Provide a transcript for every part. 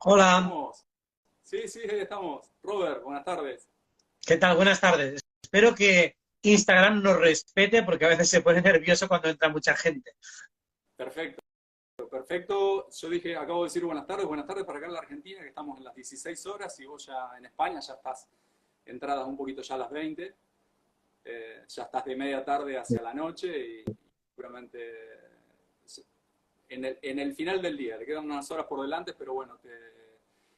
Hola, Estamos. Sí, sí, estamos. Robert, buenas tardes. ¿qué tal? Buenas tardes. Espero que Instagram nos respete porque a veces se pone nervioso cuando entra mucha gente. Perfecto, perfecto. Yo dije, acabo de decir buenas tardes para acá en la Argentina, que estamos en las 16 horas y vos ya en España ya estás entradas un poquito ya a las 20. Ya estás de media tarde hacia la noche y seguramente en el final del día. Le quedan unas horas por delante, pero bueno,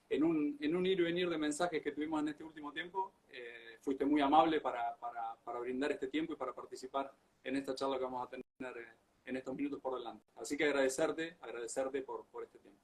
en un ir y venir de mensajes que tuvimos en este último tiempo, fuiste muy amable para brindar este tiempo y para participar en esta charla que vamos a tener en estos minutos por delante. Así que agradecerte por este tiempo.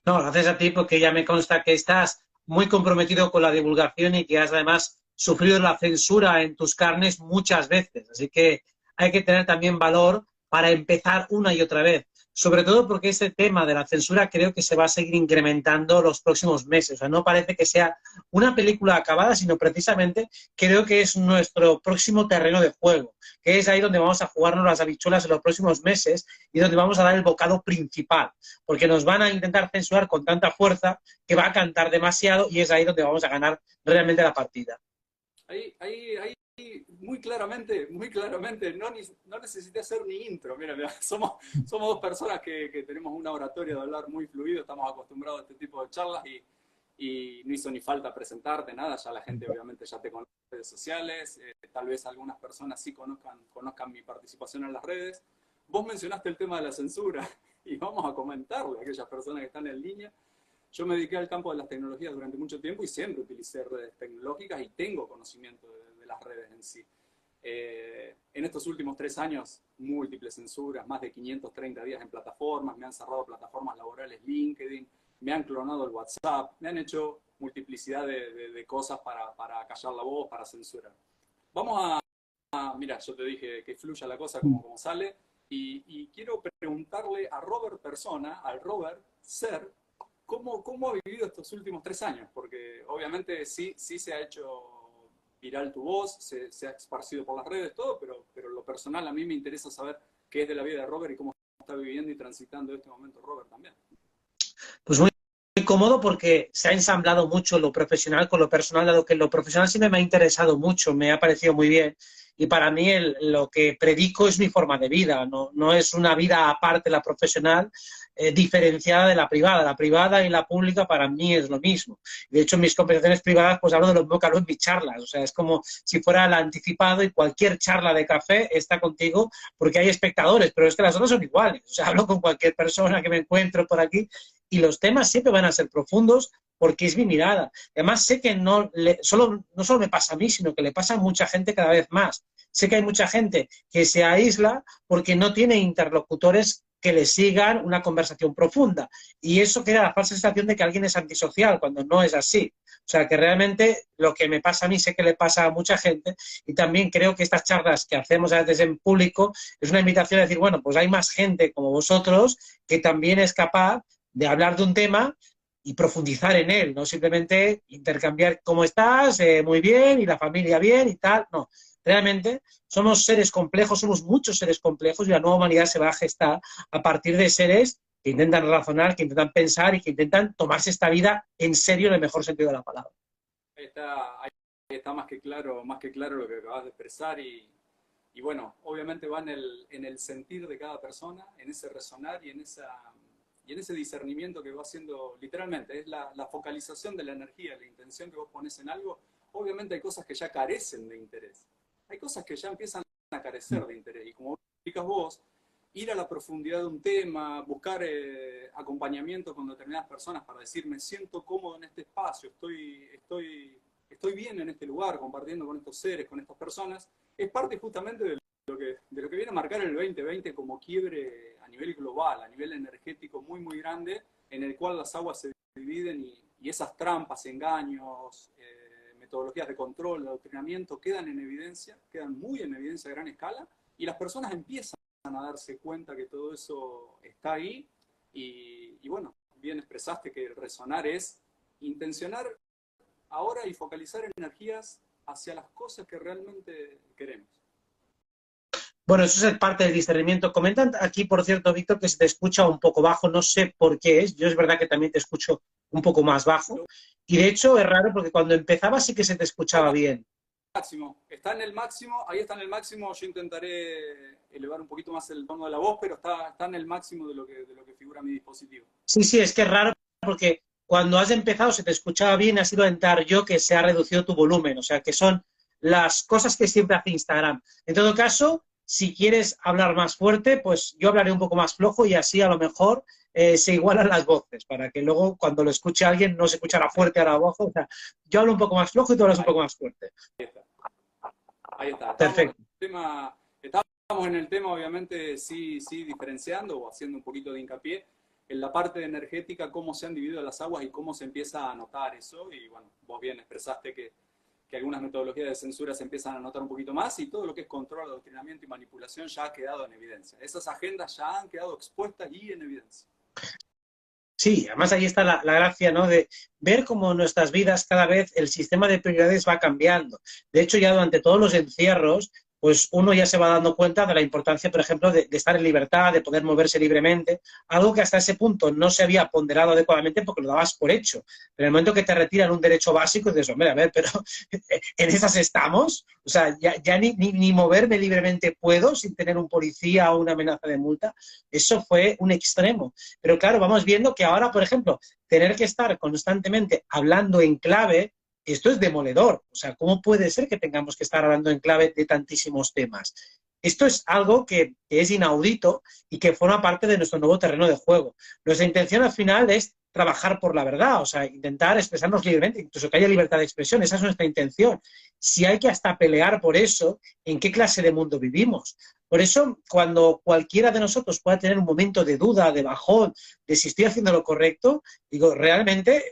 No, gracias a ti porque ya me consta que estás muy comprometido con la divulgación y que has además sufrido la censura en tus carnes muchas veces. Así que hay que tener también valor para empezar una y otra vez. Sobre todo porque este tema de la censura creo que se va a seguir incrementando los próximos meses. O sea, no parece que sea una película acabada, sino precisamente creo que es nuestro próximo terreno de juego, que es ahí donde vamos a jugarnos las habichuelas en los próximos meses y donde vamos a dar el bocado principal, porque nos van a intentar censurar con tanta fuerza que va a cantar demasiado y es ahí donde vamos a ganar realmente la partida. Ahí, muy claramente, no necesité hacer ni intro. Mira, somos dos personas que tenemos una oratoria de hablar muy fluido, estamos acostumbrados a este tipo de charlas y no hizo ni falta presentarte nada, ya la gente obviamente ya te conoce en redes sociales, tal vez algunas personas sí conozcan mi participación en las redes. Vos mencionaste el tema de la censura y vamos a comentarle a aquellas personas que están en línea. Yo me dediqué al campo de las tecnologías durante mucho tiempo y siempre utilicé redes tecnológicas y tengo conocimiento de las redes en sí. En estos últimos 3 años, múltiples censuras, más de 530 días en plataformas, me han cerrado plataformas laborales LinkedIn, me han clonado el WhatsApp, me han hecho multiplicidad de cosas para callar la voz, para censurar. Vamos mira, yo te dije que fluya la cosa como sale y quiero preguntarle a Robert Persona, al Robert Ser, ¿cómo ha vivido estos últimos 3 años? Porque obviamente sí se ha hecho viral tu voz, se ha esparcido por las redes, todo, pero lo personal a mí me interesa saber qué es de la vida de Robert y cómo está viviendo y transitando este momento Robert también. Pues muy cómodo porque se ha ensamblado mucho lo profesional con lo personal, dado que lo profesional siempre me ha interesado mucho, me ha parecido muy bien. Y para mí lo que predico es mi forma de vida, no es una vida aparte la profesional, diferenciada de la privada. La privada y la pública para mí es lo mismo. De hecho, en mis conversaciones privadas pues hablo de lo mismo que hablo en mis charlas. O sea, es como si fuera el anticipado y cualquier charla de café está contigo porque hay espectadores, pero es que las otras son iguales. O sea, hablo con cualquier persona que me encuentro por aquí y los temas siempre van a ser profundos porque es mi mirada. Además, sé que no solo me pasa a mí, sino que le pasa a mucha gente cada vez más. Sé que hay mucha gente que se aísla porque no tiene interlocutores que le sigan una conversación profunda. Y eso crea la falsa sensación de que alguien es antisocial, cuando no es así. O sea, que realmente lo que me pasa a mí sé que le pasa a mucha gente y también creo que estas charlas que hacemos a veces en público es una invitación a decir, bueno, pues hay más gente como vosotros que también es capaz de hablar de un tema y profundizar en él, no simplemente intercambiar cómo estás, muy bien, y la familia bien y tal, no. Realmente somos seres complejos, somos muchos seres complejos y la nueva humanidad se va a gestar a partir de seres que intentan razonar, que intentan pensar y que intentan tomarse esta vida en serio en el mejor sentido de la palabra. Ahí está más que claro lo que acabas de expresar y bueno, obviamente va en el sentir de cada persona, en ese resonar y en ese discernimiento que va haciendo literalmente, es la focalización de la energía, la intención que vos pones en algo. Obviamente hay cosas que ya carecen de interés, hay cosas que ya empiezan a carecer de interés y como explicas vos, ir a la profundidad de un tema, buscar acompañamiento con determinadas personas para decir me siento cómodo en este espacio, estoy bien en este lugar, compartiendo con estos seres, con estas personas, es parte justamente de lo que viene a marcar el 2020 como quiebre a nivel global, a nivel energético muy, muy grande, en el cual las aguas se dividen y esas trampas, engaños, metodologías de control, de adoctrinamiento, quedan en evidencia, quedan muy en evidencia a gran escala, y las personas empiezan a darse cuenta que todo eso está ahí, y bueno, bien expresaste que el resonar es intencionar ahora y focalizar energías hacia las cosas que realmente queremos. Bueno, eso es parte del discernimiento. Comentan aquí, por cierto, Víctor, que se te escucha un poco bajo, no sé por qué es. Yo es verdad que también te escucho un poco más bajo. Y de hecho es raro porque cuando empezaba sí que se te escuchaba bien. Máximo, está en el máximo, ahí está en el máximo, yo intentaré elevar un poquito más el tono de la voz, pero está en el máximo de lo que figura mi dispositivo. Sí, sí, es que es raro porque cuando has empezado se te escuchaba bien, ha sido entrar yo que se ha reducido tu volumen, o sea, que son las cosas que siempre hace Instagram. En todo caso, si quieres hablar más fuerte, pues yo hablaré un poco más flojo y así a lo mejor se igualan las voces, para que luego cuando lo escuche alguien no se escuchará fuerte a la voz. O sea, yo hablo un poco más flojo y tú hablas un Ahí poco más fuerte. está, ahí está. Perfecto. Estamos en el tema, obviamente, sí diferenciando o haciendo un poquito de hincapié en la parte energética, cómo se han dividido las aguas y cómo se empieza a notar eso. Y bueno, vos bien expresaste que algunas metodologías de censura se empiezan a notar un poquito más y todo lo que es control, adoctrinamiento y manipulación ya ha quedado en evidencia. Esas agendas ya han quedado expuestas y en evidencia. Sí, además ahí está la gracia, ¿no? De ver cómo en nuestras vidas cada vez el sistema de prioridades va cambiando. De hecho, ya durante todos los encierros, pues uno ya se va dando cuenta de la importancia, por ejemplo, de estar en libertad, de poder moverse libremente, algo que hasta ese punto no se había ponderado adecuadamente porque lo dabas por hecho. Pero en el momento que te retiran un derecho básico, dices, hombre, a ver, pero ¿en esas estamos? O sea, ya ni moverme libremente puedo sin tener un policía o una amenaza de multa. Eso fue un extremo. Pero claro, vamos viendo que ahora, por ejemplo, tener que estar constantemente hablando en clave, esto es demoledor. O sea, ¿cómo puede ser que tengamos que estar hablando en clave de tantísimos temas? Esto es algo que es inaudito y que forma parte de nuestro nuevo terreno de juego. Nuestra intención al final es trabajar por la verdad, o sea, intentar expresarnos libremente, incluso que haya libertad de expresión, esa es nuestra intención. Si hay que hasta pelear por eso, ¿en qué clase de mundo vivimos? Por eso, cuando cualquiera de nosotros pueda tener un momento de duda, de bajón, de si estoy haciendo lo correcto, digo, realmente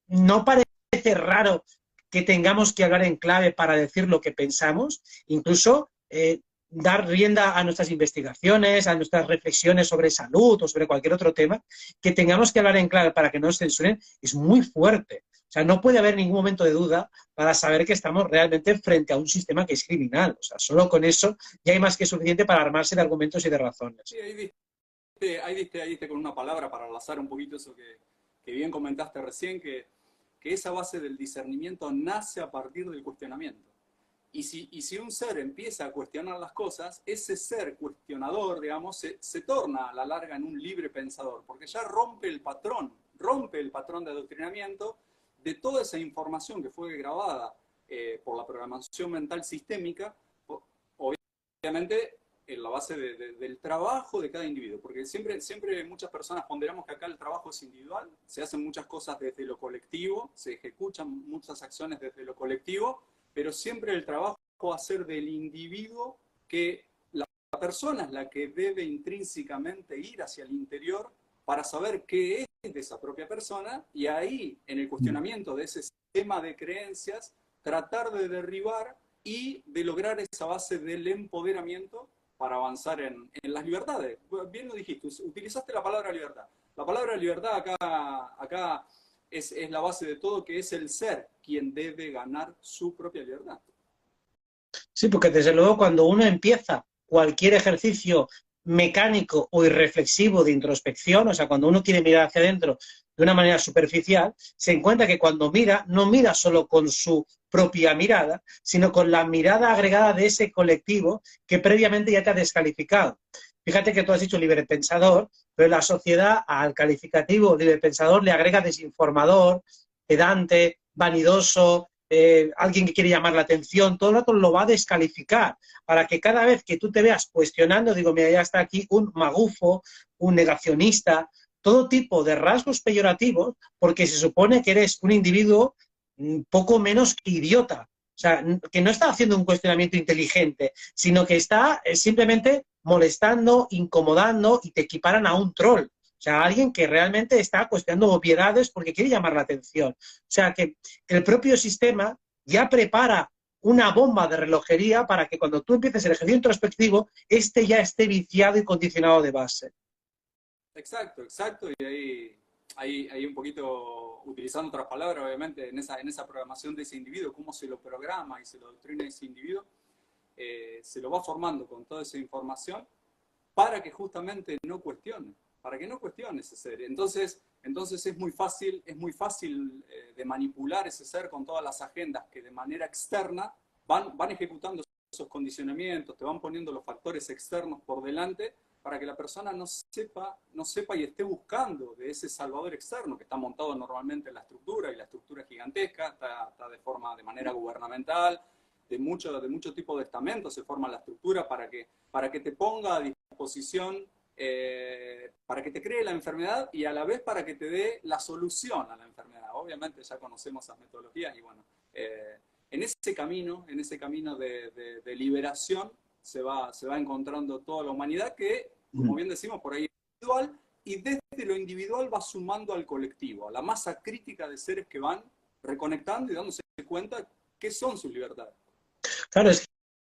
no parece raro que tengamos que hablar en clave para decir lo que pensamos, incluso dar rienda a nuestras investigaciones, a nuestras reflexiones sobre salud o sobre cualquier otro tema, que tengamos que hablar en clave para que no nos censuren, es muy fuerte. O sea, no puede haber ningún momento de duda para saber que estamos realmente frente a un sistema que es criminal. O sea, solo con eso ya hay más que suficiente para armarse de argumentos y de razones. Sí, ahí diste con una palabra para enlazar un poquito eso que bien comentaste recién, que esa base del discernimiento nace a partir del cuestionamiento. Y si un ser empieza a cuestionar las cosas, ese ser cuestionador, digamos, se torna a la larga en un libre pensador, porque ya rompe el patrón de adoctrinamiento de toda esa información que fue grabada por la programación mental sistémica, obviamente en la base del trabajo de cada individuo, porque siempre muchas personas ponderamos que acá el trabajo es individual, se hacen muchas cosas desde lo colectivo, se ejecutan muchas acciones desde lo colectivo, pero siempre el trabajo va a ser del individuo, que la persona es la que debe intrínsecamente ir hacia el interior para saber qué es de esa propia persona y ahí, en el cuestionamiento de ese sistema de creencias, tratar de derribar y de lograr esa base del empoderamiento para avanzar en las libertades. Bien lo dijiste, utilizaste la palabra libertad. La palabra libertad acá es la base de todo, que es el ser quien debe ganar su propia libertad. Sí, porque desde luego cuando uno empieza cualquier ejercicio mecánico o irreflexivo de introspección, o sea, cuando uno quiere mirar hacia adentro de una manera superficial, se encuentra que cuando mira, no mira solo con su propia mirada, sino con la mirada agregada de ese colectivo que previamente ya te ha descalificado. Fíjate que tú has dicho libre pensador, pero la sociedad al calificativo libre pensador le agrega desinformador, pedante, vanidoso, alguien que quiere llamar la atención, todo el rato lo va a descalificar, para que cada vez que tú te veas cuestionando, digo, mira, ya está aquí un magufo, un negacionista, todo tipo de rasgos peyorativos, porque se supone que eres un individuo poco menos que idiota. O sea, que no está haciendo un cuestionamiento inteligente, sino que está simplemente molestando, incomodando y te equiparan a un troll. O sea, alguien que realmente está cuestionando obviedades porque quiere llamar la atención. O sea, que el propio sistema ya prepara una bomba de relojería para que cuando tú empieces el ejercicio introspectivo, este ya esté viciado y condicionado de base. Exacto, exacto. Y ahí un poquito, utilizando otras palabras, obviamente, en esa programación de ese individuo, cómo se lo programa y se lo doctrina ese individuo, se lo va formando con toda esa información para que justamente no cuestione, para que no cuestione ese ser. Entonces es muy fácil de manipular ese ser con todas las agendas que de manera externa van ejecutando esos condicionamientos, te van poniendo los factores externos por delante para que la persona no sepa y esté buscando de ese salvador externo que está montado normalmente en la estructura, y la estructura es gigantesca, está de manera gubernamental, de mucho tipo de estamentos se forma la estructura para que te ponga a disposición, para que te cree la enfermedad y a la vez para que te dé la solución a la enfermedad. Obviamente ya conocemos esas metodologías y bueno, en ese camino de liberación se va encontrando toda la humanidad que, como bien decimos, por ahí es individual, y desde lo individual va sumando al colectivo, a la masa crítica de seres que van reconectando y dándose cuenta qué son sus libertades. Claro, es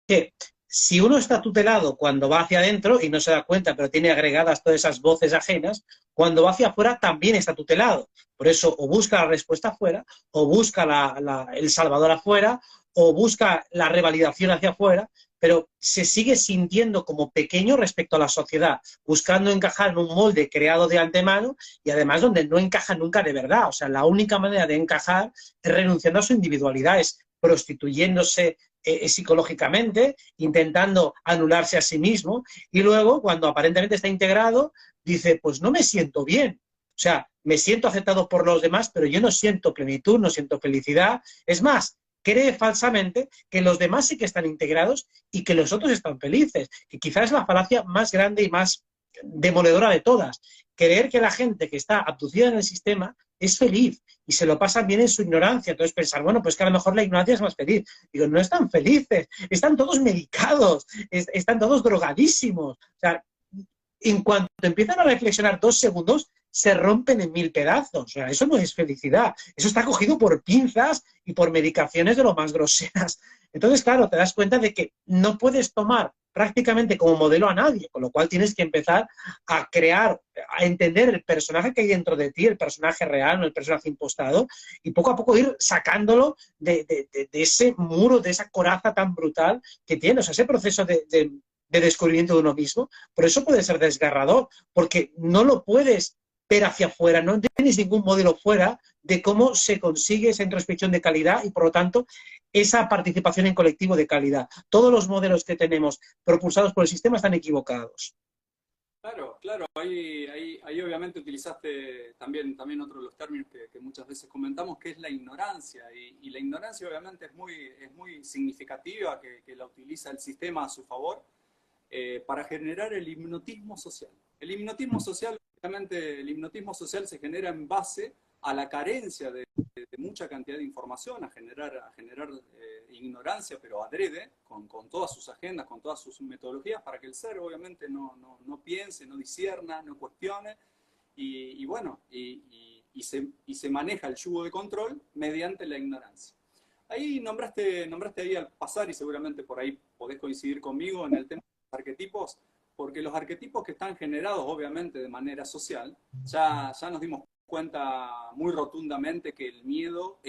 que si uno está tutelado cuando va hacia adentro y no se da cuenta, pero tiene agregadas todas esas voces ajenas, cuando va hacia afuera también está tutelado. Por eso o busca la respuesta afuera, o busca el salvador afuera, o busca la revalidación hacia afuera, pero se sigue sintiendo como pequeño respecto a la sociedad, buscando encajar en un molde creado de antemano y además donde no encaja nunca de verdad. O sea, la única manera de encajar es renunciando a su individualidad, es prostituyéndose psicológicamente, intentando anularse a sí mismo, y luego, cuando aparentemente está integrado, dice, pues no me siento bien. O sea, me siento aceptado por los demás, pero yo no siento plenitud, no siento felicidad. Es más, cree falsamente que los demás sí que están integrados y que los otros están felices, que quizás es la falacia más grande y más demoledora de todas. Creer que la gente que está abducida en el sistema es feliz y se lo pasan bien en su ignorancia. Entonces pensar, bueno, pues que a lo mejor la ignorancia es más feliz. Digo, no están felices, están todos medicados, están todos drogadísimos. O sea, en cuanto empiezan a reflexionar 2 segundos, se rompen en 1000 pedazos. O sea, eso no es felicidad. Eso está cogido por pinzas y por medicaciones de lo más groseras. Entonces, claro, te das cuenta de que no puedes tomar prácticamente como modelo a nadie, con lo cual tienes que empezar a crear, a entender el personaje que hay dentro de ti, el personaje real, no el personaje impostado, y poco a poco ir sacándolo de ese muro, de esa coraza tan brutal que tiene. O sea, ese proceso de descubrimiento de uno mismo, por eso puede ser desgarrador, porque no lo puedes ver hacia afuera, no tienes ningún modelo fuera de cómo se consigue esa introspección de calidad y, por lo tanto, esa participación en colectivo de calidad. Todos los modelos que tenemos propulsados por el sistema están equivocados. Claro, ahí obviamente utilizaste también otro de los términos que muchas veces comentamos, que es la ignorancia, y la ignorancia obviamente es muy significativa, que la utiliza el sistema a su favor, para generar el hipnotismo social. El hipnotismo social, obviamente, el hipnotismo social se genera en base a la carencia de mucha cantidad de información, a generar ignorancia, pero adrede, con todas sus agendas, con todas sus metodologías, para que el ser obviamente no piense, no discierna, no cuestione, y se maneja el yugo de control mediante la ignorancia. Ahí nombraste ahí al pasar, y seguramente por ahí podés coincidir conmigo en el tema de los arquetipos, porque los arquetipos que están generados obviamente de manera social, ya nos dimos cuenta muy rotundamente que el miedo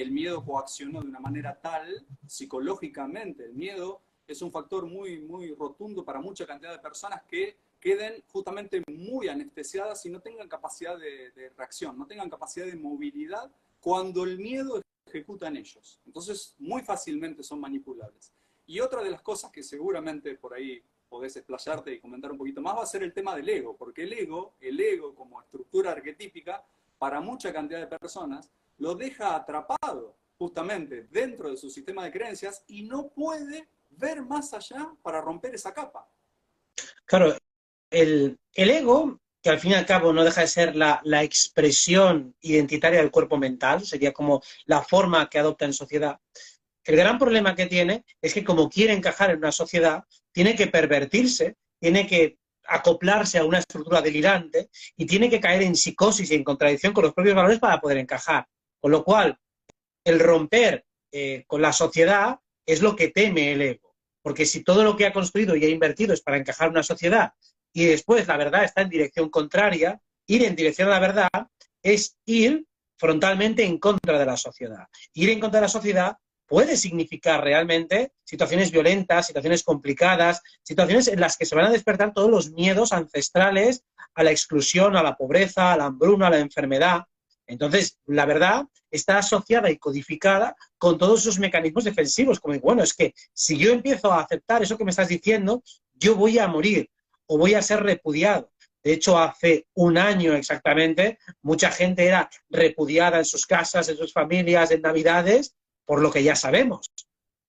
coaccionó de una manera tal, psicológicamente, el miedo es un factor muy rotundo para mucha cantidad de personas que queden justamente muy anestesiadas y no tengan capacidad de reacción, no tengan capacidad de movilidad cuando el miedo ejecuta en ellos. Entonces, muy fácilmente son manipulables. Y otra de las cosas que seguramente por ahí podés explayarte y comentar un poquito más va a ser el tema del ego, porque el ego como estructura arquetípica, para mucha cantidad de personas, lo deja atrapado justamente dentro de su sistema de creencias y no puede ver más allá para romper esa capa. Claro, el ego, que al fin y al cabo no deja de ser la expresión identitaria del cuerpo mental, sería como la forma que adopta en sociedad. El gran problema que tiene es que como quiere encajar en una sociedad, tiene que pervertirse, tiene que acoplarse a una estructura delirante y tiene que caer en psicosis y en contradicción con los propios valores para poder encajar. Con lo cual, el romper con la sociedad es lo que teme el ego. Porque si todo lo que ha construido y ha invertido es para encajar en una sociedad y después la verdad está en dirección contraria, ir en dirección a la verdad, es ir frontalmente en contra de la sociedad. Ir en contra de la sociedad puede significar realmente situaciones violentas, situaciones complicadas, situaciones en las que se van a despertar todos los miedos ancestrales a la exclusión, a la pobreza, a la hambruna, a la enfermedad. Entonces, la verdad está asociada y codificada con todos esos mecanismos defensivos, como, bueno, es que si yo empiezo a aceptar eso que me estás diciendo, yo voy a morir o voy a ser repudiado. De hecho, hace un año exactamente, mucha gente era repudiada en sus casas, en sus familias, en Navidades, por lo que ya sabemos.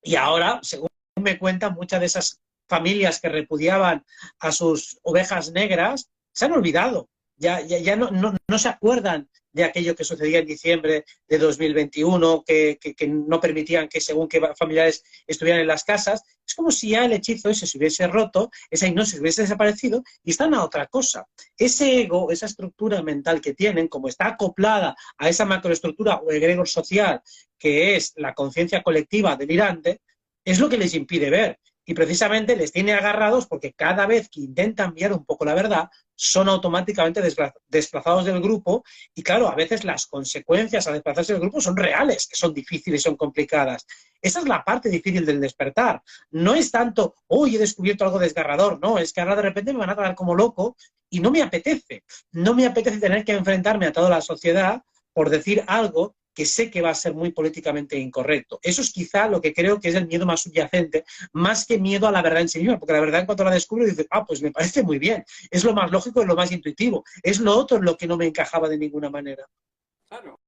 Y ahora, según me cuentan, muchas de esas familias que repudiaban a sus ovejas negras se han olvidado. Ya no se acuerdan de aquello que sucedía en diciembre de 2021, que no permitían que según qué familiares estuvieran en las casas. Es como si ya el hechizo ese se hubiese roto, esa hipnosis hubiese desaparecido y están a otra cosa. Ese ego, esa estructura mental que tienen, como está acoplada a esa macroestructura o egregor social, que es la conciencia colectiva delirante, es lo que les impide ver. Y precisamente les tiene agarrados porque cada vez que intentan mirar un poco la verdad, son automáticamente desplazados del grupo y claro, a veces las consecuencias a desplazarse del grupo son reales, que son difíciles y son complicadas. Esa es la parte difícil del despertar. No es tanto, hoy he descubierto algo desgarrador, no, es que ahora de repente me van a tratar como loco y no me apetece. No me apetece tener que enfrentarme a toda la sociedad por decir algo que sé que va a ser muy políticamente incorrecto. Eso es quizá lo que creo que es el miedo más subyacente, más que miedo a la verdad en sí misma, porque la verdad en cuanto la descubro dices, pues me parece muy bien, es lo más lógico y lo más intuitivo, es lo otro en lo que no me encajaba de ninguna manera. Claro,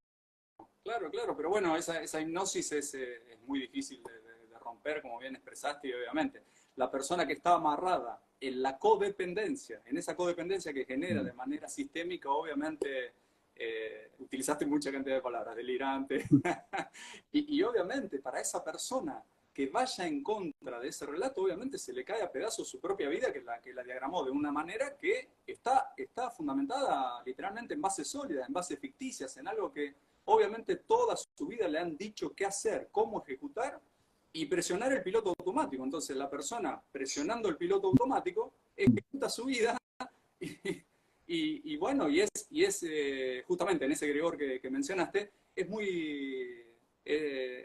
claro, pero bueno, esa hipnosis es muy difícil de romper, como bien expresaste, y obviamente la persona que está amarrada en la codependencia, en esa codependencia que genera de manera sistémica, obviamente, utilizaste mucha cantidad de palabras, delirante, y obviamente para esa persona que vaya en contra de ese relato, obviamente se le cae a pedazos su propia vida que la diagramó de una manera que está fundamentada literalmente en bases sólidas, en bases ficticias, en algo que obviamente toda su vida le han dicho qué hacer, cómo ejecutar y presionar el piloto automático. Entonces la persona presionando el piloto automático ejecuta su vida y, y bueno, justamente en ese egregor que mencionaste, es muy,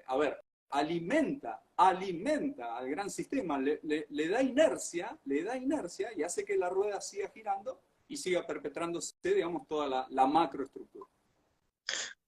a ver, alimenta al gran sistema, le da inercia y hace que la rueda siga girando y siga perpetrándose, digamos, toda la macroestructura.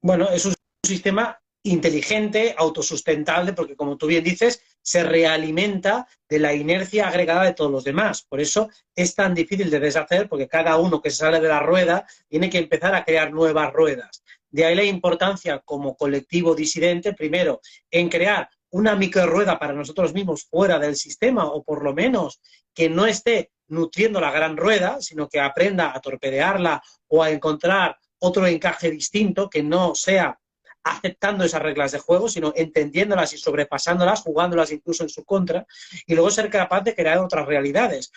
Bueno, es un sistema inteligente, autosustentable, porque como tú bien dices, se realimenta de la inercia agregada de todos los demás. Por eso es tan difícil de deshacer, porque cada uno que se sale de la rueda tiene que empezar a crear nuevas ruedas. De ahí la importancia como colectivo disidente, primero, en crear una microrueda para nosotros mismos fuera del sistema, o por lo menos que no esté nutriendo la gran rueda, sino que aprenda a torpedearla o a encontrar otro encaje distinto que no sea aceptando esas reglas de juego, sino entendiéndolas y sobrepasándolas, jugándolas incluso en su contra, y luego ser capaz de crear otras realidades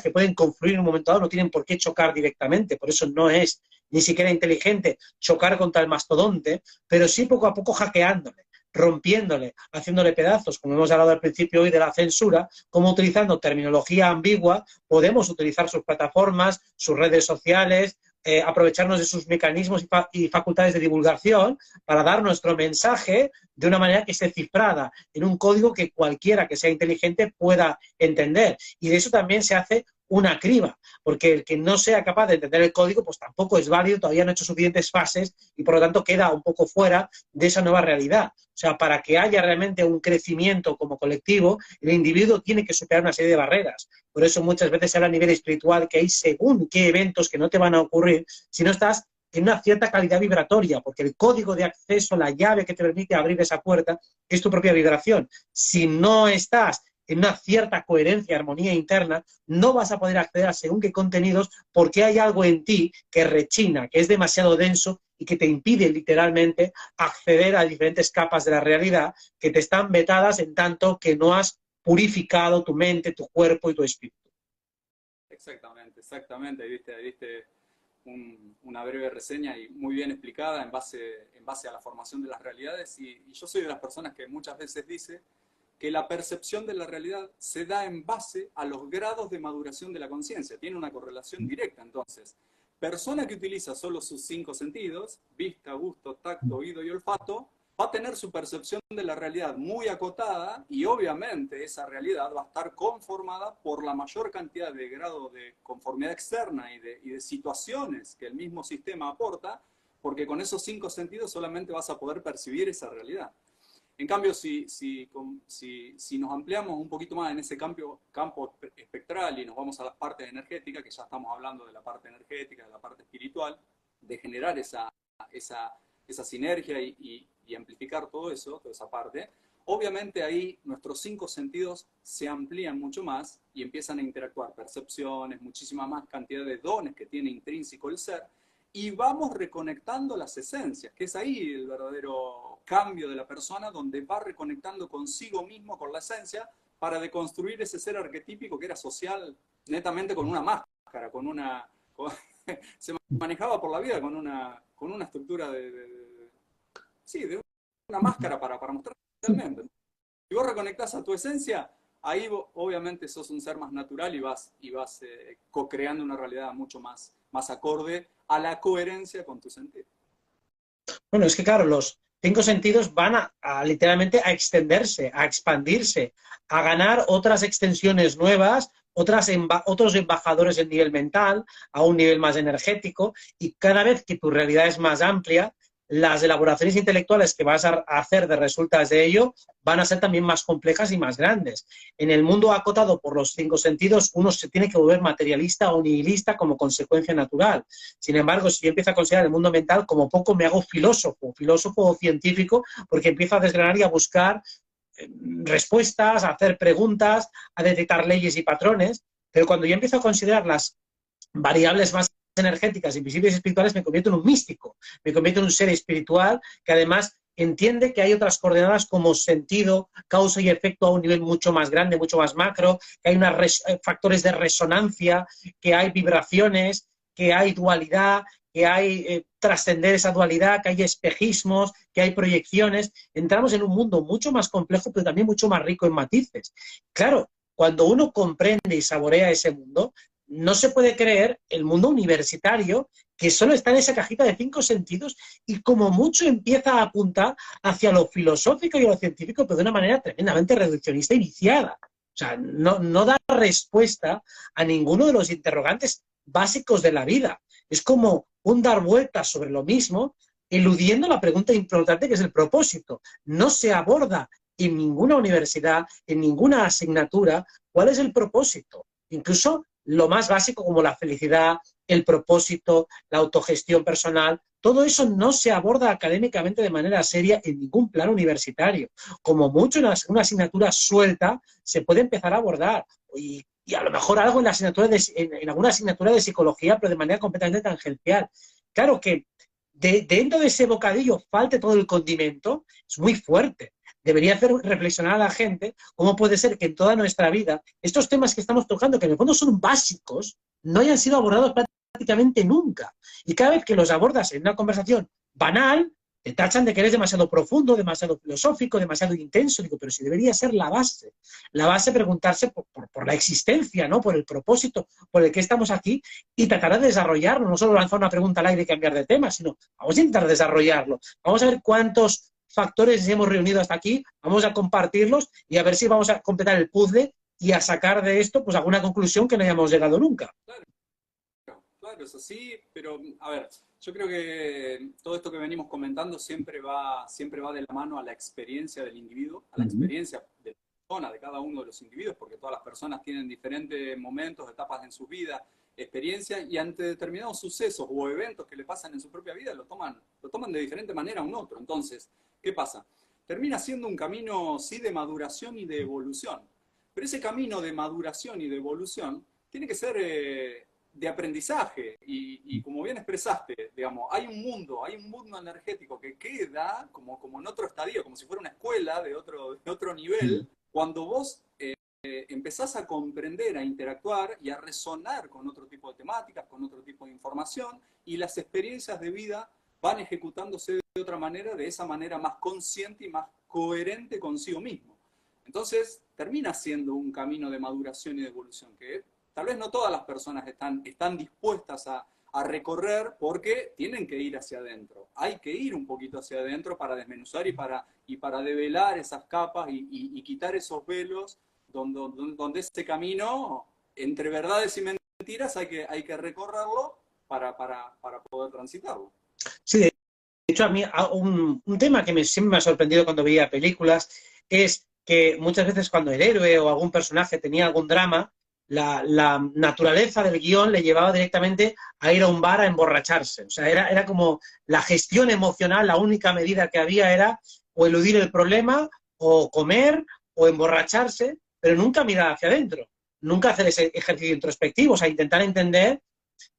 que pueden confluir en un momento dado, no tienen por qué chocar directamente, por eso no es ni siquiera inteligente chocar contra el mastodonte, pero sí poco a poco hackeándole, rompiéndole, haciéndole pedazos, como hemos hablado al principio hoy de la censura, como utilizando terminología ambigua podemos utilizar sus plataformas, sus redes sociales, aprovecharnos de sus mecanismos y facultades de divulgación para dar nuestro mensaje de una manera que esté cifrada, en un código que cualquiera que sea inteligente pueda entender. Y de eso también se hace una criba, porque el que no sea capaz de entender el código, pues tampoco es válido, todavía no ha hecho suficientes fases y por lo tanto queda un poco fuera de esa nueva realidad. O sea, para que haya realmente un crecimiento como colectivo, el individuo tiene que superar una serie de barreras. Por eso muchas veces se habla a nivel espiritual que hay según qué eventos que no te van a ocurrir si no estás en una cierta calidad vibratoria, porque el código de acceso, la llave que te permite abrir esa puerta, es tu propia vibración. Si no estás en una cierta coherencia, armonía interna, no vas a poder acceder a según qué contenidos porque hay algo en ti que rechina, que es demasiado denso y que te impide literalmente acceder a diferentes capas de la realidad que te están vetadas en tanto que no has purificado tu mente, tu cuerpo y tu espíritu. Exactamente. Ahí viste una breve reseña y muy bien explicada en base a la formación de las realidades. Y yo soy de las personas que muchas veces dice que la percepción de la realidad se da en base a los grados de maduración de la conciencia. Tiene una correlación directa. Entonces, persona que utiliza solo sus 5 sentidos, vista, gusto, tacto, oído y olfato, va a tener su percepción de la realidad muy acotada y obviamente esa realidad va a estar conformada por la mayor cantidad de grado de conformidad externa y de situaciones que el mismo sistema aporta, porque con esos 5 sentidos solamente vas a poder percibir esa realidad. En cambio, si nos ampliamos un poquito más en ese campo espectral y nos vamos a las partes energéticas, que ya estamos hablando de la parte energética, de la parte espiritual, de generar esa sinergia y amplificar todo eso, toda esa parte, obviamente ahí nuestros 5 sentidos se amplían mucho más y empiezan a interactuar percepciones, muchísima más cantidad de dones que tiene intrínseco el ser, y vamos reconectando las esencias, que es ahí el verdadero cambio de la persona, donde va reconectando consigo mismo, con la esencia, para deconstruir ese ser arquetípico que era social netamente con una máscara, se manejaba por la vida con una estructura sí, de una máscara para mostrar realmente. Si vos reconectás a tu esencia, ahí obviamente sos un ser más natural y vas co-creando una realidad mucho más acorde a la coherencia con tu sentido. Bueno, es que claro, los 5 sentidos van literalmente a extenderse, a expandirse, a ganar otras extensiones nuevas, otros embajadores en nivel mental, a un nivel más energético, y cada vez que tu realidad es más amplia, las elaboraciones intelectuales que vas a hacer de resultas de ello van a ser también más complejas y más grandes. En el mundo acotado por los 5 sentidos, uno se tiene que volver materialista o nihilista como consecuencia natural. Sin embargo, si yo empiezo a considerar el mundo mental, como poco me hago filósofo o científico, porque empiezo a desgranar y a buscar respuestas, a hacer preguntas, a detectar leyes y patrones, pero cuando yo empiezo a considerar las variables más energéticas, invisibles y espirituales, me convierto en un místico, me convierto en un ser espiritual que además entiende que hay otras coordenadas como sentido, causa y efecto a un nivel mucho más grande, mucho más macro, que hay factores de resonancia, que hay vibraciones, que hay dualidad, que hay trascender esa dualidad, que hay espejismos, que hay proyecciones. Entramos en un mundo mucho más complejo, pero también mucho más rico en matices. Claro, cuando uno comprende y saborea ese mundo, no se puede creer el mundo universitario que solo está en esa cajita de 5 sentidos y como mucho empieza a apuntar hacia lo filosófico y lo científico, pero de una manera tremendamente reduccionista y viciada. O sea, no da respuesta a ninguno de los interrogantes básicos de la vida. Es como un dar vueltas sobre lo mismo, eludiendo la pregunta importante que es el propósito. No se aborda en ninguna universidad, en ninguna asignatura, cuál es el propósito. Incluso lo más básico como la felicidad, el propósito, la autogestión personal, todo eso no se aborda académicamente de manera seria en ningún plan universitario. Como mucho en una asignatura suelta se puede empezar a abordar y a lo mejor algo en, la asignatura en alguna asignatura de psicología, pero de manera completamente tangencial. Claro que dentro de ese bocadillo falte todo el condimento, es muy fuerte. Debería hacer reflexionar a la gente cómo puede ser que en toda nuestra vida estos temas que estamos tocando, que en el fondo son básicos, no hayan sido abordados prácticamente nunca. Y cada vez que los abordas en una conversación banal, te tachan de que eres demasiado profundo, demasiado filosófico, demasiado intenso. Digo, pero si debería ser la base. La base preguntarse por la existencia, ¿no? Por el propósito, por el que estamos aquí y tratar de desarrollarlo. No solo lanzar una pregunta al aire y cambiar de tema, sino vamos a intentar desarrollarlo. Vamos a ver cuántos factores hemos reunido hasta aquí, vamos a compartirlos y a ver si vamos a completar el puzzle y a sacar de esto pues alguna conclusión que no hayamos llegado nunca. Claro, es así, pero a ver, yo creo que todo esto que venimos comentando siempre va de la mano a la experiencia del individuo, a la experiencia de la persona, de cada uno de los individuos, porque todas las personas tienen diferentes momentos, etapas en su vida, experiencia, y ante determinados sucesos o eventos que le pasan en su propia vida, lo toman de diferente manera a un otro. Entonces, ¿qué pasa? Termina siendo un camino, sí, de maduración y de evolución. Pero ese camino de maduración y de evolución tiene que ser de aprendizaje. Y como bien expresaste, digamos, hay un mundo energético que queda como en otro estadio, como si fuera una escuela de otro nivel, cuando vos empezás a comprender, a interactuar y a resonar con otro tipo de temáticas, con otro tipo de información, y las experiencias de vida van ejecutándose de otra manera, de esa manera más consciente y más coherente consigo mismo. Entonces, termina siendo un camino de maduración y de evolución que tal vez no todas las personas están dispuestas a a recorrer porque tienen que ir hacia adentro. Hay que ir un poquito hacia adentro para desmenuzar y para develar esas capas y quitar esos velos donde ese camino entre verdades y mentiras hay que recorrerlo para poder transitarlo. Sí, de hecho, a mí un tema que siempre me ha sorprendido cuando veía películas es que muchas veces cuando el héroe o algún personaje tenía algún drama, la naturaleza del guión le llevaba directamente a ir a un bar a emborracharse. O sea, era como la gestión emocional, la única medida que había era o eludir el problema, o comer, o emborracharse, pero nunca mirar hacia adentro, nunca hacer ese ejercicio introspectivo, o sea, intentar entender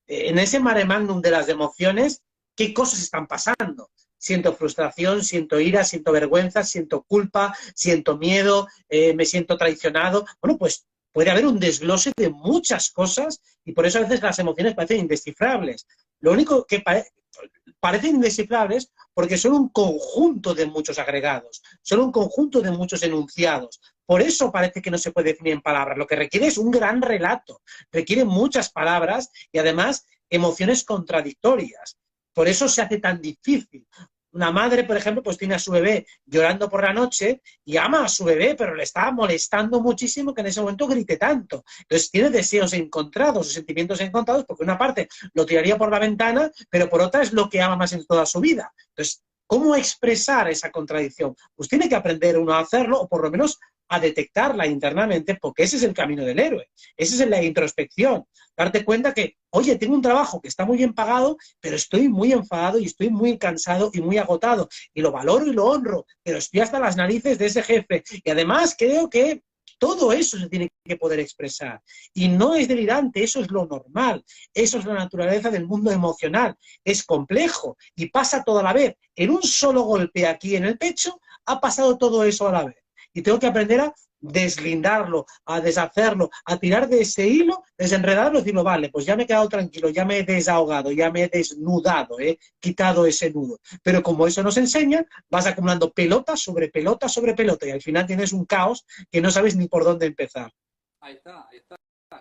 en ese mare magnum de las emociones qué cosas están pasando. Siento frustración, siento ira, siento vergüenza, siento culpa, siento miedo, me siento traicionado. Bueno, pues puede haber un desglose de muchas cosas y por eso a veces las emociones parecen indescifrables. Lo único que parecen indescifrables porque son un conjunto de muchos agregados, son un conjunto de muchos enunciados. Por eso parece que no se puede definir en palabras. Lo que requiere es un gran relato, requiere muchas palabras y además emociones contradictorias. Por eso se hace tan difícil. Una madre, por ejemplo, pues tiene a su bebé llorando por la noche y ama a su bebé, pero le está molestando muchísimo que en ese momento grite tanto. Entonces tiene deseos encontrados, sentimientos encontrados, porque una parte lo tiraría por la ventana, pero por otra es lo que ama más en toda su vida. Entonces, ¿cómo expresar esa contradicción? Pues tiene que aprender uno a hacerlo, o por lo menos a detectarla internamente, porque ese es el camino del héroe, ese es la introspección, darte cuenta que, oye, tengo un trabajo que está muy bien pagado, pero estoy muy enfadado y estoy muy cansado y muy agotado, y lo valoro y lo honro, pero estoy hasta las narices de ese jefe, y además creo que todo eso se tiene que poder expresar, y no es delirante, eso es lo normal, eso es la naturaleza del mundo emocional, es complejo, y pasa toda la vez, en un solo golpe aquí en el pecho, ha pasado todo eso a la vez. Y tengo que aprender a deslindarlo, a deshacerlo, a tirar de ese hilo, desenredarlo y decirlo, vale, pues ya me he quedado tranquilo, ya me he desahogado, ya me he desnudado, he quitado ese nudo. Pero como eso nos enseña, vas acumulando pelota sobre pelota sobre pelota y al final tienes un caos que no sabes ni por dónde empezar. Ahí está, ahí está.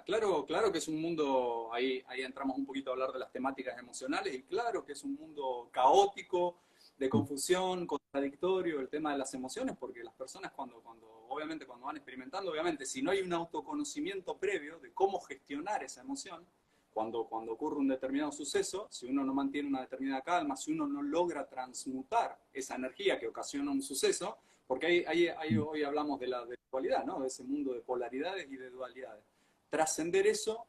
Claro, claro que es un mundo, ahí entramos un poquito a hablar de las temáticas emocionales, y claro que es un mundo caótico, de confusión, contradictorio, el tema de las emociones, porque las personas obviamente cuando van experimentando, obviamente si no hay un autoconocimiento previo de cómo gestionar esa emoción, cuando ocurre un determinado suceso, si uno no mantiene una determinada calma, si uno no logra transmutar esa energía que ocasiona un suceso, porque hoy hablamos de la dualidad, ¿no? De ese mundo de polaridades y de dualidades. Trascender eso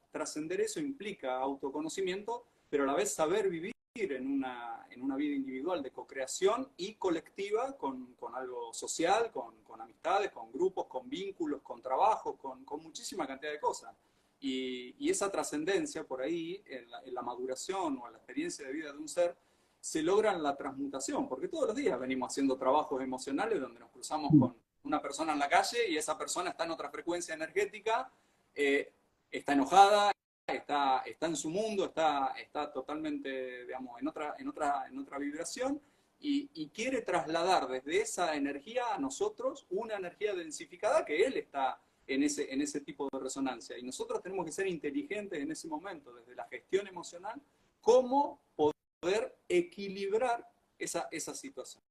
implica autoconocimiento, pero a la vez saber vivir en una vida individual de co-creación y colectiva con algo social, con amistades, con grupos, con vínculos, con trabajo, con muchísima cantidad de cosas. Y esa trascendencia por ahí, en la maduración o en la experiencia de vida de un ser, se logra en la transmutación, porque todos los días venimos haciendo trabajos emocionales donde nos cruzamos con una persona en la calle y esa persona está en otra frecuencia energética, está enojada, está en su mundo, está totalmente, digamos, en otra vibración y quiere trasladar desde esa energía a nosotros una energía densificada que él está en ese tipo de resonancia. Y nosotros tenemos que ser inteligentes en ese momento, desde la gestión emocional, cómo poder equilibrar esa situación.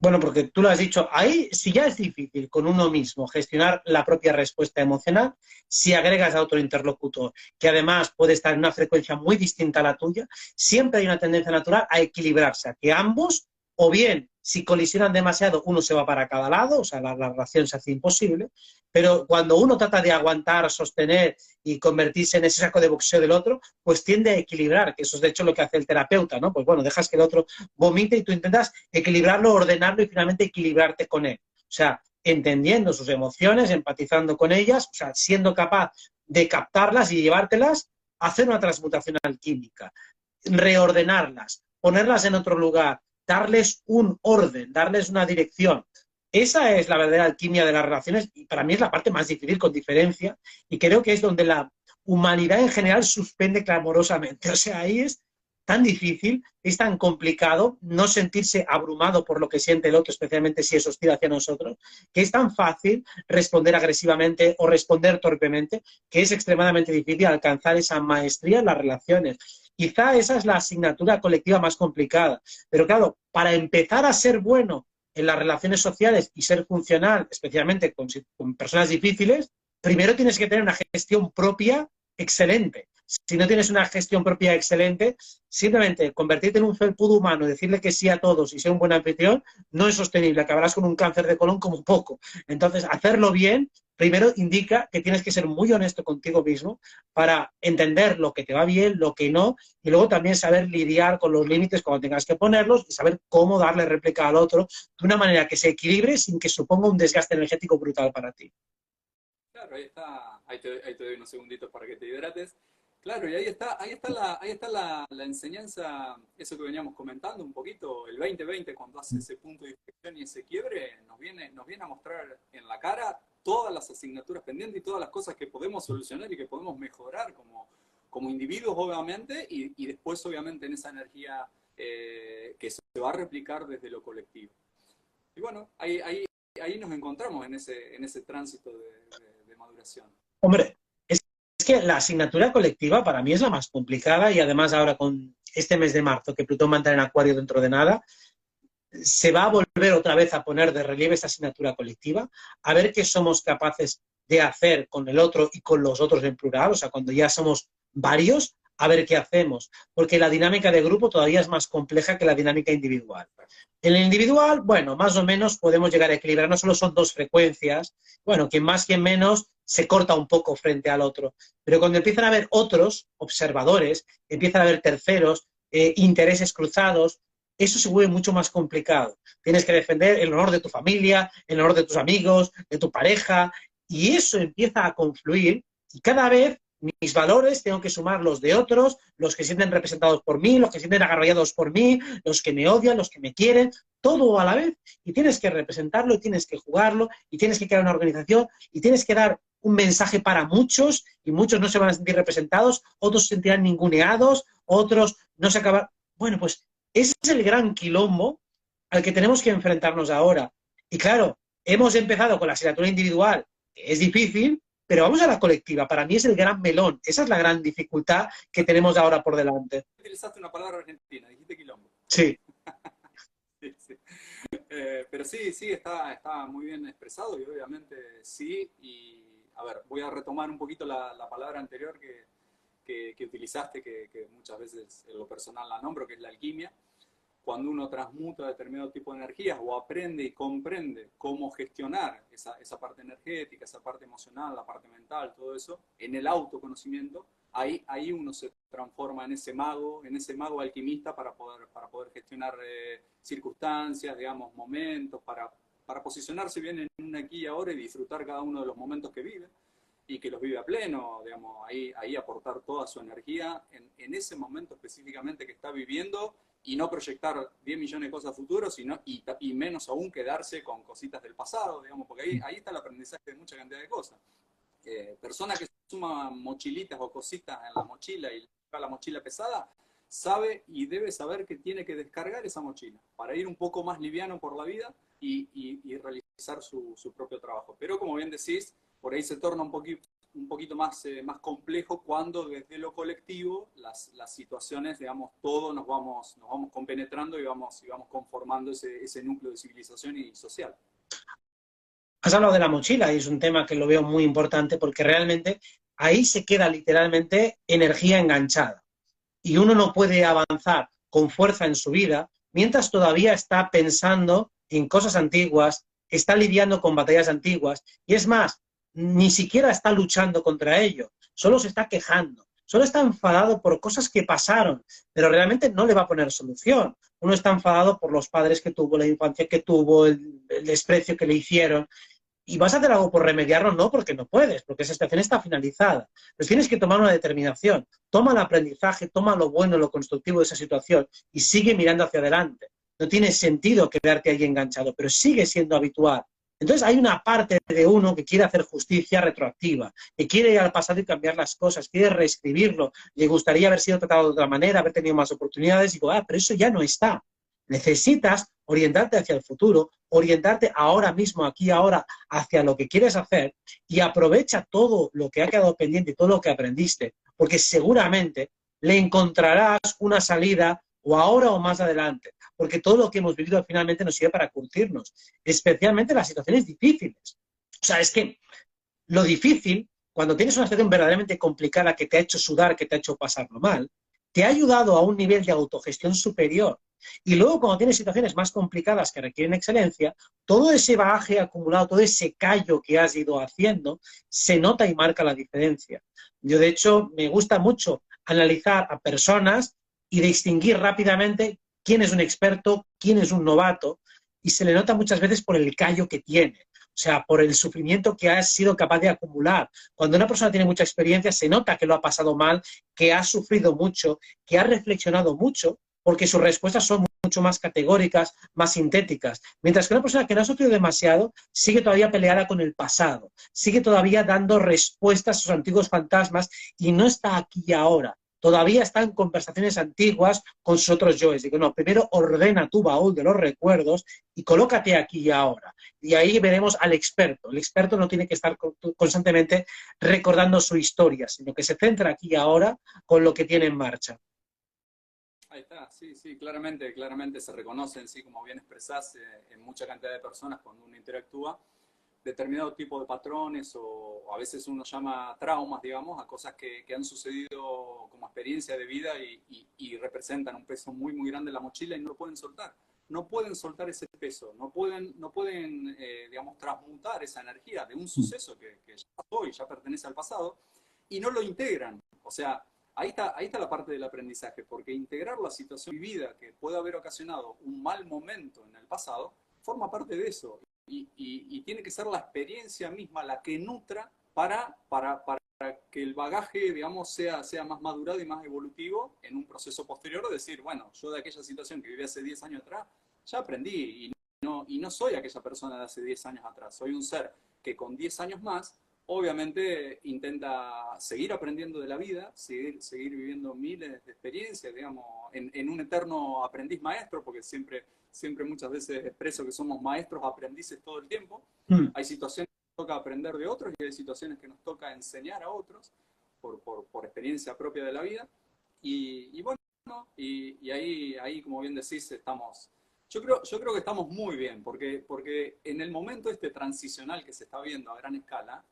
Bueno, porque tú lo has dicho, ahí si ya es difícil con uno mismo gestionar la propia respuesta emocional, si agregas a otro interlocutor, que además puede estar en una frecuencia muy distinta a la tuya, siempre hay una tendencia natural a equilibrarse, a que ambos, o bien, si colisionan demasiado, uno se va para cada lado, o sea, la relación se hace imposible, pero cuando uno trata de aguantar, sostener y convertirse en ese saco de boxeo del otro, pues tiende a equilibrar, que eso es de hecho lo que hace el terapeuta, ¿no? Pues bueno, dejas que el otro vomite y tú intentas equilibrarlo, ordenarlo y finalmente equilibrarte con él. O sea, entendiendo sus emociones, empatizando con ellas, o sea, siendo capaz de captarlas y llevártelas, hacer una transmutación alquímica, reordenarlas, ponerlas en otro lugar, darles un orden, darles una dirección. Esa es la verdadera alquimia de las relaciones y para mí es la parte más difícil con diferencia y creo que es donde la humanidad en general suspende clamorosamente. O sea, ahí es tan difícil, es tan complicado no sentirse abrumado por lo que siente el otro, especialmente si es hostil hacia nosotros, que es tan fácil responder agresivamente o responder torpemente, que es extremadamente difícil alcanzar esa maestría en las relaciones. Quizá esa es la asignatura colectiva más complicada. Pero claro, para empezar a ser bueno en las relaciones sociales y ser funcional, especialmente con personas difíciles, primero tienes que tener una gestión propia excelente. Si no tienes una gestión propia excelente, simplemente convertirte en un felpudo humano, decirle que sí a todos y ser un buen anfitrión, no es sostenible. Acabarás con un cáncer de colon como poco. Entonces, hacerlo bien, primero indica que tienes que ser muy honesto contigo mismo para entender lo que te va bien, lo que no, y luego también saber lidiar con los límites cuando tengas que ponerlos y saber cómo darle réplica al otro de una manera que se equilibre sin que suponga un desgaste energético brutal para ti. Claro, ahí está, ahí te doy unos segunditos para que te hidrates. Claro, y ahí está la enseñanza, eso que veníamos comentando un poquito, el 2020 cuando hace ese punto de inflexión y ese quiebre, nos viene a mostrar en la cara todas las asignaturas pendientes y todas las cosas que podemos solucionar y que podemos mejorar como individuos, obviamente, y después, obviamente, en esa energía que se va a replicar desde lo colectivo. Y bueno, ahí nos encontramos en ese tránsito de maduración. Hombre, es que la asignatura colectiva para mí es la más complicada y además ahora con este mes de marzo, que Plutón va a entrar en Acuario dentro de nada, se va a volver otra vez a poner de relieve esta asignatura colectiva, a ver qué somos capaces de hacer con el otro y con los otros en plural, o sea, cuando ya somos varios, a ver qué hacemos, porque la dinámica de grupo todavía es más compleja que la dinámica individual. En el individual, bueno, más o menos podemos llegar a equilibrar, no solo son dos frecuencias, bueno, quien más, quien menos, se corta un poco frente al otro, pero cuando empiezan a haber otros observadores, empiezan a haber terceros, intereses cruzados, eso se vuelve mucho más complicado. Tienes que defender el honor de tu familia, el honor de tus amigos, de tu pareja, y eso empieza a confluir y cada vez mis valores tengo que sumar los de otros, los que sienten representados por mí, los que sienten agarrallados por mí, los que me odian, los que me quieren, todo a la vez, y tienes que representarlo, y tienes que jugarlo, y tienes que crear una organización, y tienes que dar un mensaje para muchos, y muchos no se van a sentir representados, otros se sentirán ninguneados, otros no se acaban... Bueno, pues ese es el gran quilombo al que tenemos que enfrentarnos ahora. Y claro, hemos empezado con la asignatura individual, que es difícil, pero vamos a la colectiva. Para mí es el gran melón. Esa es la gran dificultad que tenemos ahora por delante. Utilizaste una palabra argentina, dijiste quilombo. Sí. Sí, sí. Pero sí, está muy bien expresado y obviamente sí. Y a ver, voy a retomar un poquito la palabra anterior que utilizaste, que muchas veces en lo personal la nombro, que es la alquimia. Cuando uno transmuta determinado tipo de energías o aprende y comprende cómo gestionar esa parte energética, esa parte emocional, la parte mental, todo eso, en el autoconocimiento, ahí uno se transforma en ese mago alquimista para poder gestionar circunstancias, digamos, momentos, para posicionarse bien en un aquí y ahora y disfrutar cada uno de los momentos que vive y que los vive a pleno, digamos, ahí aportar toda su energía en ese momento específicamente que está viviendo y no proyectar 10 millones de cosas futuras, y menos aún quedarse con cositas del pasado, digamos, porque ahí está el aprendizaje de mucha cantidad de cosas. Personas que suman mochilitas o cositas en la mochila y la mochila pesada, sabe y debe saber que tiene que descargar esa mochila para ir un poco más liviano por la vida y realizar su propio trabajo. Pero como bien decís, por ahí se torna un poquito más complejo cuando desde lo colectivo las situaciones, digamos, todos nos vamos compenetrando y vamos conformando ese núcleo de civilización y social. Has hablado de la mochila y es un tema que lo veo muy importante porque realmente ahí se queda literalmente energía enganchada y uno no puede avanzar con fuerza en su vida mientras todavía está pensando en cosas antiguas, está lidiando con batallas antiguas y es más, ni siquiera está luchando contra ello, solo se está quejando, solo está enfadado por cosas que pasaron, pero realmente no le va a poner solución. Uno está enfadado por los padres que tuvo, la infancia que tuvo, el desprecio que le hicieron, y vas a hacer algo por remediarlo, no, porque no puedes, porque esa situación está finalizada. Pero tienes que tomar una determinación, toma el aprendizaje, toma lo bueno, lo constructivo de esa situación y sigue mirando hacia adelante. No tiene sentido quedarte ahí enganchado, pero sigue siendo habitual Entonces hay una parte de uno que quiere hacer justicia retroactiva, que quiere ir al pasado y cambiar las cosas, quiere reescribirlo, le gustaría haber sido tratado de otra manera, haber tenido más oportunidades, y digo, pero eso ya no está. Necesitas orientarte hacia el futuro, orientarte ahora mismo, aquí, ahora, hacia lo que quieres hacer, y aprovecha todo lo que ha quedado pendiente y todo lo que aprendiste, porque seguramente le encontrarás una salida o ahora o más adelante, porque todo lo que hemos vivido finalmente nos sirve para curtirnos, especialmente las situaciones difíciles. O sea, es que lo difícil, cuando tienes una situación verdaderamente complicada que te ha hecho sudar, que te ha hecho pasarlo mal, te ha ayudado a un nivel de autogestión superior. Y luego, cuando tienes situaciones más complicadas que requieren excelencia, todo ese bagaje acumulado, todo ese callo que has ido haciendo, se nota y marca la diferencia. Yo, de hecho, me gusta mucho analizar a personas y distinguir rápidamente quién es un experto, quién es un novato, y se le nota muchas veces por el callo que tiene. O sea, por el sufrimiento que ha sido capaz de acumular. Cuando una persona tiene mucha experiencia, se nota que lo ha pasado mal, que ha sufrido mucho, que ha reflexionado mucho, porque sus respuestas son mucho más categóricas, más sintéticas. Mientras que una persona que no ha sufrido demasiado sigue todavía peleada con el pasado, sigue todavía dando respuestas a sus antiguos fantasmas y no está aquí y ahora. Todavía está en conversaciones antiguas con sus otros yoes. Digo, no, primero ordena tu baúl de los recuerdos y colócate aquí y ahora. Y ahí veremos al experto. El experto no tiene que estar constantemente recordando su historia, sino que se centra aquí y ahora con lo que tiene en marcha. Ahí está, sí, sí, claramente, claramente se reconocen, sí, como bien expresás, en mucha cantidad de personas cuando uno interactúa, determinado tipo de patrones o a veces uno llama traumas, digamos, a cosas que han sucedido como experiencia de vida y representan un peso muy, muy grande en la mochila y no lo pueden soltar. No pueden soltar ese peso, no pueden digamos, transmutar esa energía de un suceso que ya pasó y ya pertenece al pasado y no lo integran. O sea, ahí está la parte del aprendizaje, porque integrar la situación vivida que puede haber ocasionado un mal momento en el pasado forma parte de eso. Y tiene que ser la experiencia misma la que nutra para que el bagaje, digamos, sea más madurado y más evolutivo en un proceso posterior de decir, bueno, yo de aquella situación que viví hace 10 años atrás, ya aprendí y no soy aquella persona de hace 10 años atrás, soy un ser que con 10 años más obviamente intenta seguir aprendiendo de la vida, seguir viviendo miles de experiencias, digamos, en un eterno aprendiz maestro, porque siempre muchas veces expreso que somos maestros, aprendices todo el tiempo. Hay situaciones que nos toca aprender de otros y hay situaciones que nos toca enseñar a otros por experiencia propia de la vida. Y bueno, y ahí, como bien decís, estamos... Yo creo que estamos muy bien, porque en el momento este transicional que se está viendo a gran escala,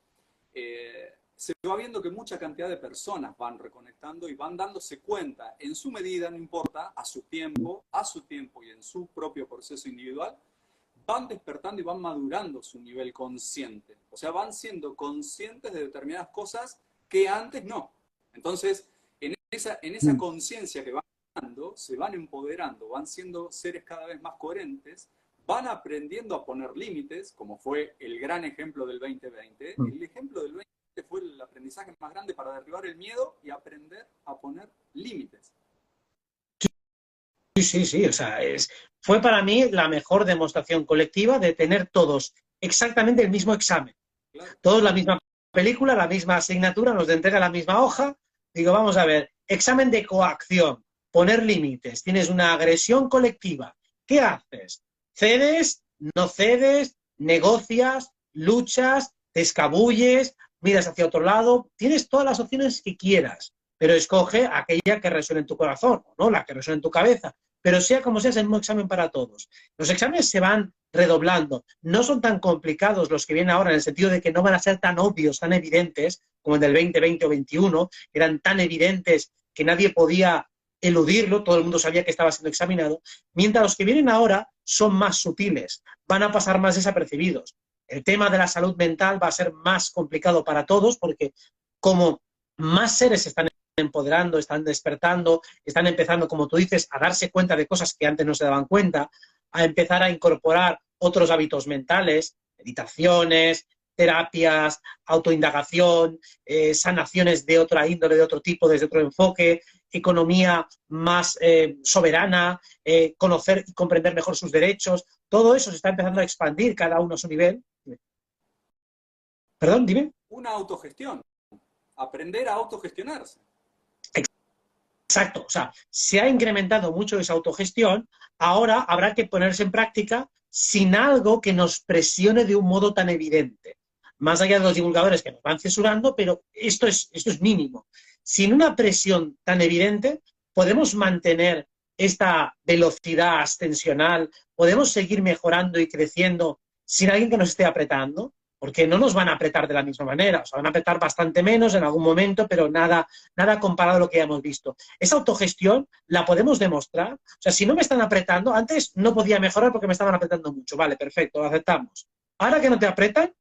se va viendo que mucha cantidad de personas van reconectando y van dándose cuenta, en su medida, no importa, a su tiempo y en su propio proceso individual, van despertando y van madurando su nivel consciente. O sea, van siendo conscientes de determinadas cosas que antes no. Entonces, en esa conciencia que van dando, se van empoderando, van siendo seres cada vez más coherentes, van aprendiendo a poner límites, como fue el gran ejemplo del 2020. El ejemplo del 2020 fue el aprendizaje más grande para derribar el miedo y aprender a poner límites. Sí, o sea, fue para mí la mejor demostración colectiva de tener todos exactamente el mismo examen. Claro. Todos la misma película, la misma asignatura, nos entrega la misma hoja. Digo, vamos a ver, examen de coacción, poner límites, tienes una agresión colectiva. ¿Qué haces? ¿Cedes? ¿No cedes? ¿Negocias? ¿Luchas? ¿Te escabulles? ¿Miras hacia otro lado? Tienes todas las opciones que quieras, pero escoge aquella que resuene en tu corazón, no la que resuene en tu cabeza. Pero sea como sea, es el mismo examen para todos. Los exámenes se van redoblando. No son tan complicados los que vienen ahora, en el sentido de que no van a ser tan obvios, tan evidentes, como el del 2020 o 2021, que eran tan evidentes que nadie podía eludirlo, todo el mundo sabía que estaba siendo examinado, mientras los que vienen ahora son más sutiles, van a pasar más desapercibidos. El tema de la salud mental va a ser más complicado para todos porque como más seres se están empoderando, están despertando, están empezando, como tú dices, a darse cuenta de cosas que antes no se daban cuenta, a empezar a incorporar otros hábitos mentales, meditaciones, terapias, autoindagación, sanaciones de otra índole, de otro tipo, desde otro enfoque, economía más soberana, conocer y comprender mejor sus derechos. Todo eso se está empezando a expandir, cada uno a su nivel, Perdón, dime. Una autogestión, aprender a autogestionarse. Exacto, o sea, se ha incrementado mucho esa autogestión, ahora habrá que ponerse en práctica sin algo que nos presione de un modo tan evidente. Más allá de los divulgadores que nos van censurando, pero esto es mínimo. Sin una presión tan evidente, podemos mantener esta velocidad ascensional, podemos seguir mejorando y creciendo sin alguien que nos esté apretando, porque no nos van a apretar de la misma manera, o sea, van a apretar bastante menos en algún momento, pero nada, nada comparado a lo que ya hemos visto. Esa autogestión la podemos demostrar. O sea, si no me están apretando, antes no podía mejorar porque me estaban apretando mucho. Vale, perfecto, lo aceptamos. Ahora que no te apretan,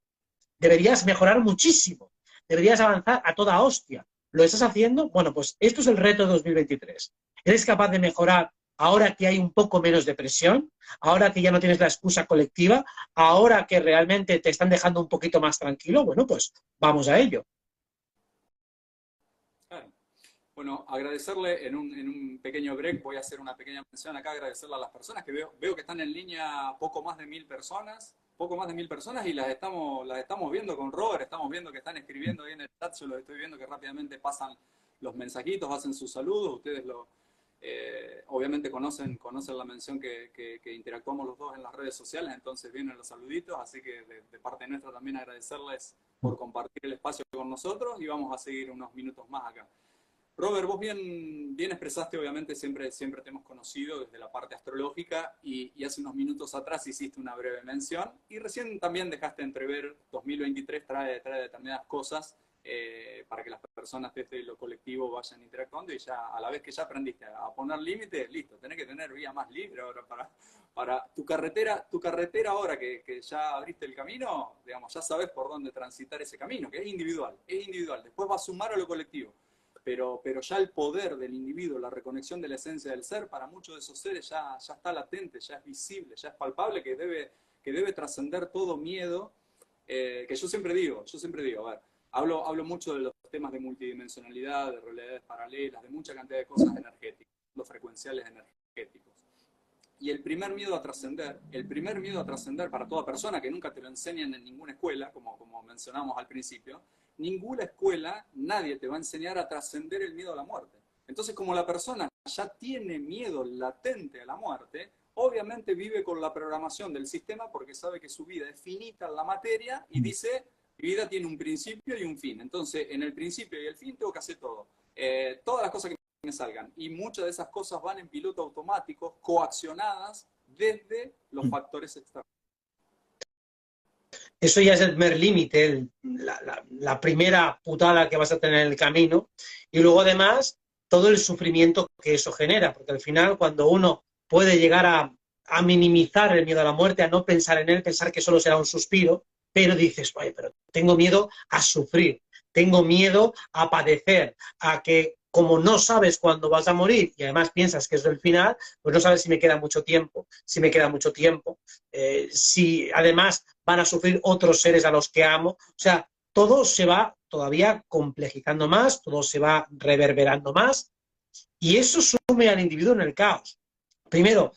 deberías mejorar muchísimo. Deberías avanzar a toda hostia. ¿Lo estás haciendo? Bueno, pues esto es el reto de 2023. ¿Eres capaz de mejorar ahora que hay un poco menos de presión? Ahora que ya no tienes la excusa colectiva, ahora que realmente te están dejando un poquito más tranquilo, bueno, pues vamos a ello. Claro. Bueno, agradecerle en un pequeño break, voy a hacer una pequeña mención acá, agradecerle a las personas que veo que están en línea poco más de 1000 personas, y las estamos viendo con Robert, estamos viendo que están escribiendo ahí en el chat, yo los estoy viendo que rápidamente pasan los mensajitos, hacen sus saludos, ustedes obviamente conocen la mención que interactuamos los dos en las redes sociales, entonces vienen los saluditos, así que de parte nuestra también agradecerles por compartir el espacio con nosotros y vamos a seguir unos minutos más acá. Robert, vos bien expresaste, obviamente siempre te hemos conocido desde la parte astrológica y hace unos minutos atrás hiciste una breve mención y recién también dejaste entrever 2023 trae determinadas cosas para que las personas desde lo colectivo vayan interactuando y ya a la vez que ya aprendiste a poner límites, listo, tenés que tener vía más libre ahora para tu carretera ahora que ya abriste el camino, digamos, ya sabes por dónde transitar ese camino, que es individual, después va a sumar a lo colectivo. Pero ya el poder del individuo, la reconexión de la esencia del ser, para muchos de esos seres ya está latente, ya es visible, ya es palpable, que debe trascender todo miedo, que yo siempre digo, a ver, hablo mucho de los temas de multidimensionalidad, de realidades paralelas, de mucha cantidad de cosas energéticas, los frecuenciales energéticos. Y el primer miedo a trascender para toda persona, que nunca te lo enseñan en ninguna escuela, como mencionamos al principio, ninguna escuela, nadie te va a enseñar a trascender el miedo a la muerte. Entonces, como la persona ya tiene miedo latente a la muerte, obviamente vive con la programación del sistema porque sabe que su vida es finita en la materia y dice, mi vida tiene un principio y un fin. Entonces, en el principio y el fin tengo que hacer todo. Todas las cosas que me salgan. Y muchas de esas cosas van en piloto automático, coaccionadas desde los factores externos. Eso ya es el primer límite, la primera putada que vas a tener en el camino. Y luego, además, todo el sufrimiento que eso genera. Porque al final, cuando uno puede llegar a minimizar el miedo a la muerte, a no pensar en él, pensar que solo será un suspiro, pero dices, oye, pero tengo miedo a sufrir, tengo miedo a padecer, a que como no sabes cuándo vas a morir y además piensas que es el final, pues no sabes si me queda mucho tiempo, si además van a sufrir otros seres a los que amo. O sea, todo se va todavía complejizando más, todo se va reverberando más y eso sume al individuo en el caos. Primero,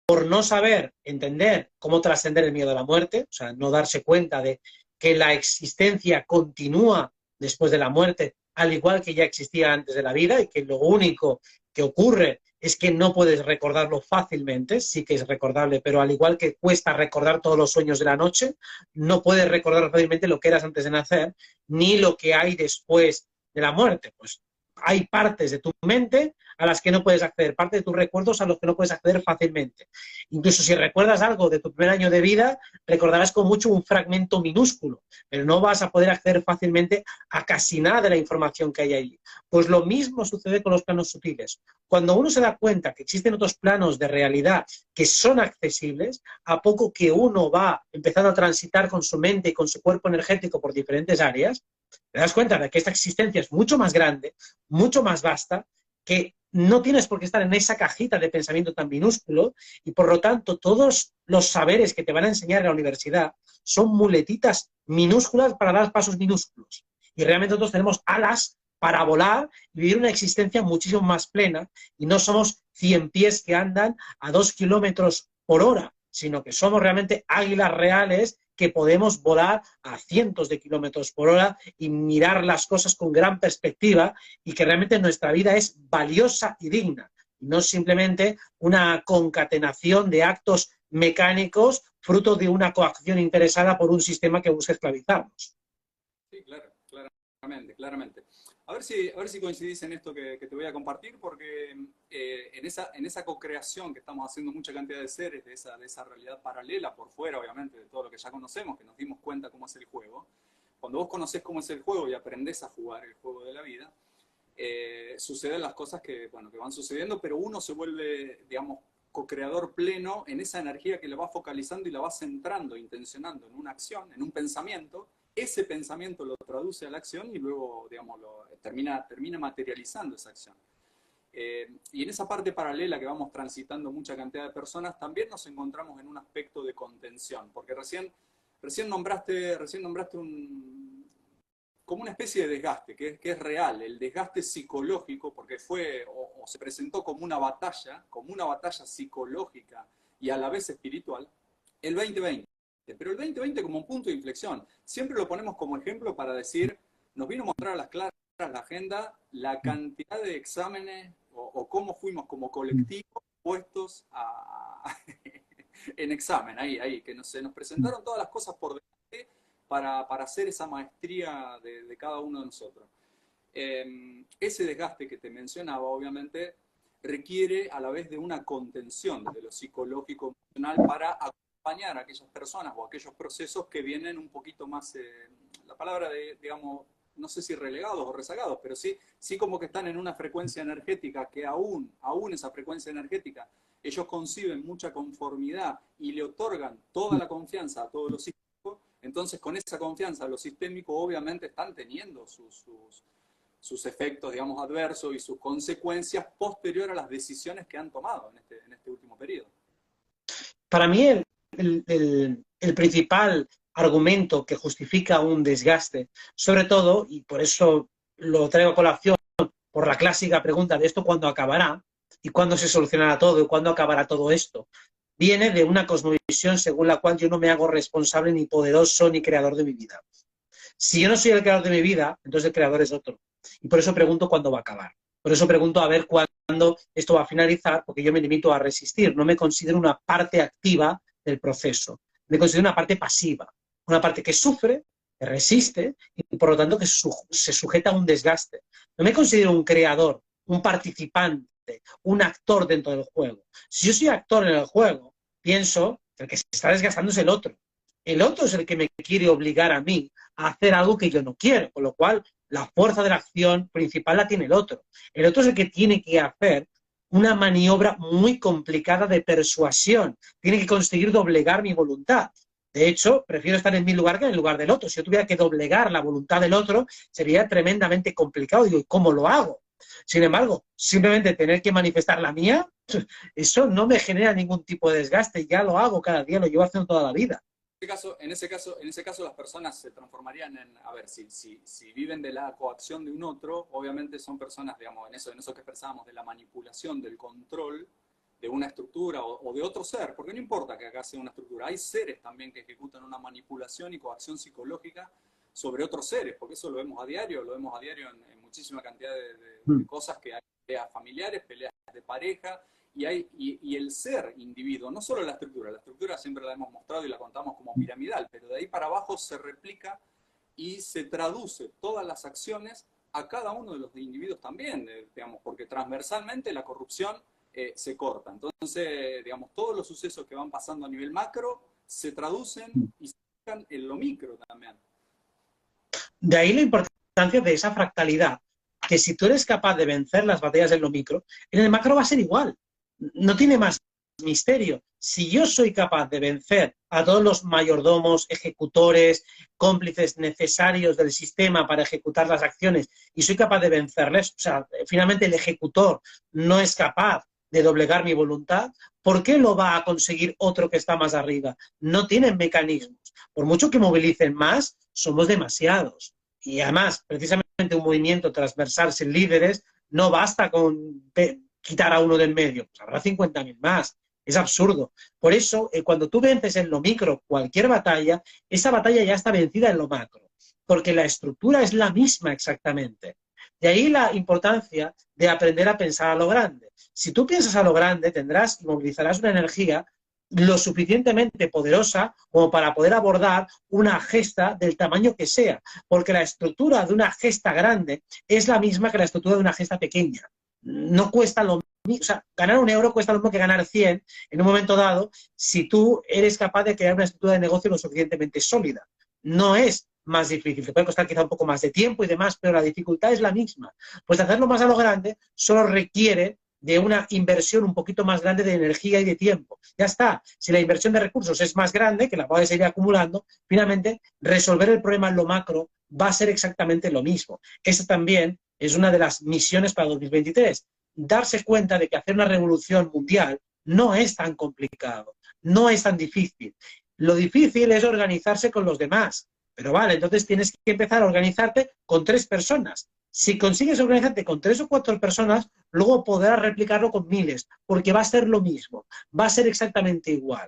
por no saber entender cómo trascender el miedo a la muerte, o sea, no darse cuenta de que la existencia continúa después de la muerte, al igual que ya existía antes de la vida, y que lo único que ocurre es que no puedes recordarlo fácilmente, sí que es recordable, pero al igual que cuesta recordar todos los sueños de la noche, no puedes recordar fácilmente lo que eras antes de nacer, ni lo que hay después de la muerte. Pues hay partes de tu mente a las que no puedes acceder, partes de tus recuerdos a los que no puedes acceder fácilmente. Incluso si recuerdas algo de tu primer año de vida, recordarás con mucho un fragmento minúsculo, pero no vas a poder acceder fácilmente a casi nada de la información que hay allí. Pues lo mismo sucede con los planos sutiles. Cuando uno se da cuenta que existen otros planos de realidad que son accesibles, a poco que uno va empezando a transitar con su mente y con su cuerpo energético por diferentes áreas, te das cuenta de que esta existencia es mucho más grande, mucho más vasta, que no tienes por qué estar en esa cajita de pensamiento tan minúsculo y por lo tanto todos los saberes que te van a enseñar en la universidad son muletitas minúsculas para dar pasos minúsculos. Y realmente nosotros tenemos alas para volar y vivir una existencia muchísimo más plena y no somos 100 pies que andan a 2 kilómetros por hora, sino que somos realmente águilas reales que podemos volar a cientos de kilómetros por hora y mirar las cosas con gran perspectiva y que realmente nuestra vida es valiosa y digna, y no simplemente una concatenación de actos mecánicos fruto de una coacción interesada por un sistema que busca esclavizarnos. Sí, claro, claramente, claramente. A ver si coincidís en esto que te voy a compartir, porque en esa co-creación que estamos haciendo mucha cantidad de seres, de esa realidad paralela por fuera, obviamente, de todo lo que ya conocemos, que nos dimos cuenta cómo es el juego, cuando vos conocés cómo es el juego y aprendés a jugar el juego de la vida, suceden las cosas que van sucediendo, pero uno se vuelve, digamos, co-creador pleno en esa energía que la va focalizando y la va centrando, intencionando en una acción, en un pensamiento. Ese pensamiento lo traduce a la acción y luego, digamos, termina materializando esa acción. Y en esa parte paralela que vamos transitando mucha cantidad de personas, también nos encontramos en un aspecto de contención, porque recién nombraste como una especie de desgaste, que es real, el desgaste psicológico, porque fue o se presentó como una batalla psicológica y a la vez espiritual, el 2020. Pero el 2020 como un punto de inflexión, siempre lo ponemos como ejemplo para decir, nos vino a mostrar a las claras la agenda, la cantidad de exámenes o cómo fuimos como colectivo puestos en examen, ahí, que se nos presentaron todas las cosas por delante para hacer esa maestría de cada uno de nosotros. Ese desgaste que te mencionaba, obviamente, requiere a la vez de una contención desde lo psicológico emocional para acompañar a aquellas personas o aquellos procesos que vienen un poquito más, la palabra de, digamos, no sé si relegados o rezagados, pero sí como que están en una frecuencia energética que aún esa frecuencia energética, ellos conciben mucha conformidad y le otorgan toda la confianza a todos los sistémicos. Entonces, con esa confianza, los sistémicos obviamente están teniendo sus efectos, digamos, adversos y sus consecuencias posterior a las decisiones que han tomado en este último periodo. Para mí, el principal argumento que justifica un desgaste, sobre todo, y por eso lo traigo a colación, por la clásica pregunta de esto cuándo acabará, y cuándo se solucionará todo, y cuándo acabará todo esto, viene de una cosmovisión según la cual yo no me hago responsable ni poderoso ni creador de mi vida. Si yo no soy el creador de mi vida, entonces el creador es otro. Y por eso pregunto cuándo va a acabar. Por eso pregunto a ver cuándo esto va a finalizar, porque yo me limito a resistir. No me considero una parte activa del proceso. Me considero una parte pasiva. Una parte que sufre, que resiste y por lo tanto que se sujeta a un desgaste. No me considero un creador, un participante, un actor dentro del juego. Si yo soy actor en el juego, pienso que el que se está desgastando es el otro. El otro es el que me quiere obligar a mí a hacer algo que yo no quiero, con lo cual la fuerza de la acción principal la tiene el otro. El otro es el que tiene que hacer una maniobra muy complicada de persuasión. Tiene que conseguir doblegar mi voluntad. De hecho, prefiero estar en mi lugar que en el lugar del otro. Si yo tuviera que doblegar la voluntad del otro, sería tremendamente complicado. Digo, ¿y cómo lo hago? Sin embargo, simplemente tener que manifestar la mía, eso no me genera ningún tipo de desgaste. Ya lo hago cada día, lo llevo haciendo toda la vida. En ese caso las personas se transformarían en, a ver, si viven de la coacción de un otro, obviamente son personas, digamos, en eso que expresábamos de la manipulación, del control de una estructura o de otro ser, porque no importa que acá sea una estructura, hay seres también que ejecutan una manipulación y coacción psicológica sobre otros seres, porque eso lo vemos a diario en muchísima cantidad de cosas que hay, peleas familiares, peleas de pareja, y el ser individuo, no solo la estructura siempre la hemos mostrado y la contamos como piramidal, pero de ahí para abajo se replica y se traduce todas las acciones a cada uno de los individuos también, digamos, porque transversalmente la corrupción se corta. Entonces, digamos, todos los sucesos que van pasando a nivel macro se traducen y se aplican en lo micro también. De ahí la importancia de esa fractalidad, que si tú eres capaz de vencer las batallas en lo micro, en el macro va a ser igual. No tiene más misterio. Si yo soy capaz de vencer a todos los mayordomos, ejecutores, cómplices necesarios del sistema para ejecutar las acciones y soy capaz de vencerles, o sea, finalmente el ejecutor no es capaz de doblegar mi voluntad, ¿por qué lo va a conseguir otro que está más arriba? No tienen mecanismos. Por mucho que movilicen más, somos demasiados. Y además, precisamente un movimiento transversal sin líderes no basta con quitar a uno del medio, pues habrá 50.000 más. Es absurdo. Por eso, cuando tú vences en lo micro cualquier batalla, esa batalla ya está vencida en lo macro, porque la estructura es la misma exactamente. De ahí la importancia de aprender a pensar a lo grande. Si tú piensas a lo grande, tendrás y movilizarás una energía lo suficientemente poderosa como para poder abordar una gesta del tamaño que sea, porque la estructura de una gesta grande es la misma que la estructura de una gesta pequeña. No cuesta lo mismo, o sea, ganar 1 euro cuesta lo mismo que ganar 100 en un momento dado si tú eres capaz de crear una estructura de negocio lo suficientemente sólida. No es más difícil, te puede costar quizá un poco más de tiempo y demás, pero la dificultad es la misma. Pues hacerlo más a lo grande solo requiere de una inversión un poquito más grande de energía y de tiempo. Ya está. Si la inversión de recursos es más grande, que la puedes seguir acumulando, finalmente resolver el problema en lo macro va a ser exactamente lo mismo. Esa también es una de las misiones para 2023. Darse cuenta de que hacer una revolución mundial no es tan complicado, no es tan difícil. Lo difícil es organizarse con los demás. Pero vale, entonces tienes que empezar a organizarte con 3 personas. Si consigues organizarte con 3 o 4 personas, luego podrás replicarlo con miles, porque va a ser lo mismo, va a ser exactamente igual.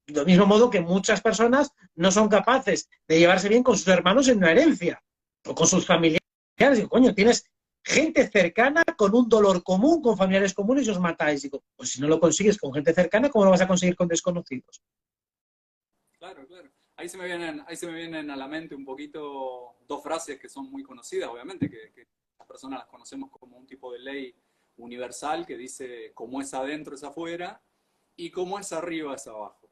Del mismo modo que muchas personas no son capaces de llevarse bien con sus hermanos en una herencia, o con sus familiares. Digo, coño, tienes gente cercana con un dolor común, con familiares comunes y os matáis. Digo, pues si no lo consigues con gente cercana, ¿cómo lo vas a conseguir con desconocidos? Claro, claro. Ahí se me vienen a la mente un poquito 2 frases que son muy conocidas, obviamente, que las personas las conocemos como un tipo de ley universal que dice como es adentro es afuera y como es arriba es abajo.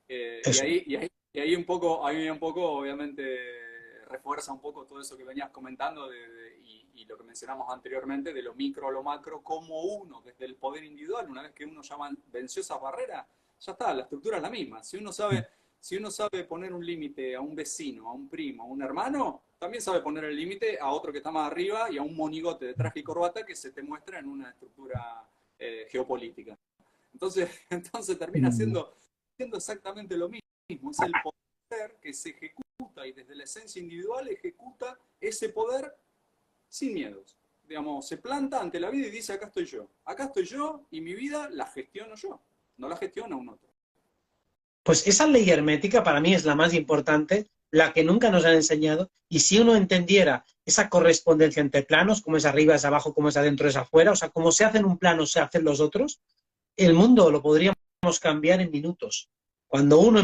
Y ahí un poco, obviamente, refuerza un poco todo eso que venías comentando y lo que mencionamos anteriormente, de lo micro a lo macro, como uno, desde el poder individual, una vez que uno ya venció esa barrera, ya está, la estructura es la misma. Si uno sabe poner un límite a un vecino, a un primo, a un hermano, también sabe poner el límite a otro que está más arriba y a un monigote de traje y corbata que se te muestra en una estructura geopolítica. Entonces termina siendo exactamente lo mismo. Es el poder que se ejecuta y desde la esencia individual ejecuta ese poder sin miedos. Digamos, se planta ante la vida y dice, acá estoy yo y mi vida la gestiono yo, no la gestiona un otro. Pues esa ley hermética para mí es la más importante, la que nunca nos han enseñado, y si uno entendiera esa correspondencia entre planos, como es arriba, es abajo, como es adentro, es afuera, o sea, como se hace en un plano, se hacen los otros, el mundo lo podríamos cambiar en minutos. Cuando uno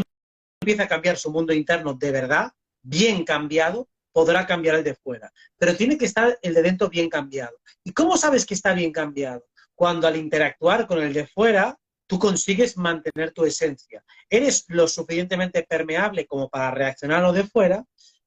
empieza a cambiar su mundo interno de verdad, bien cambiado, podrá cambiar el de fuera. Pero tiene que estar el de dentro bien cambiado. ¿Y cómo sabes que está bien cambiado? Cuando al interactuar con el de fuera, tú consigues mantener tu esencia. Eres lo suficientemente permeable como para reaccionar a lo de fuera,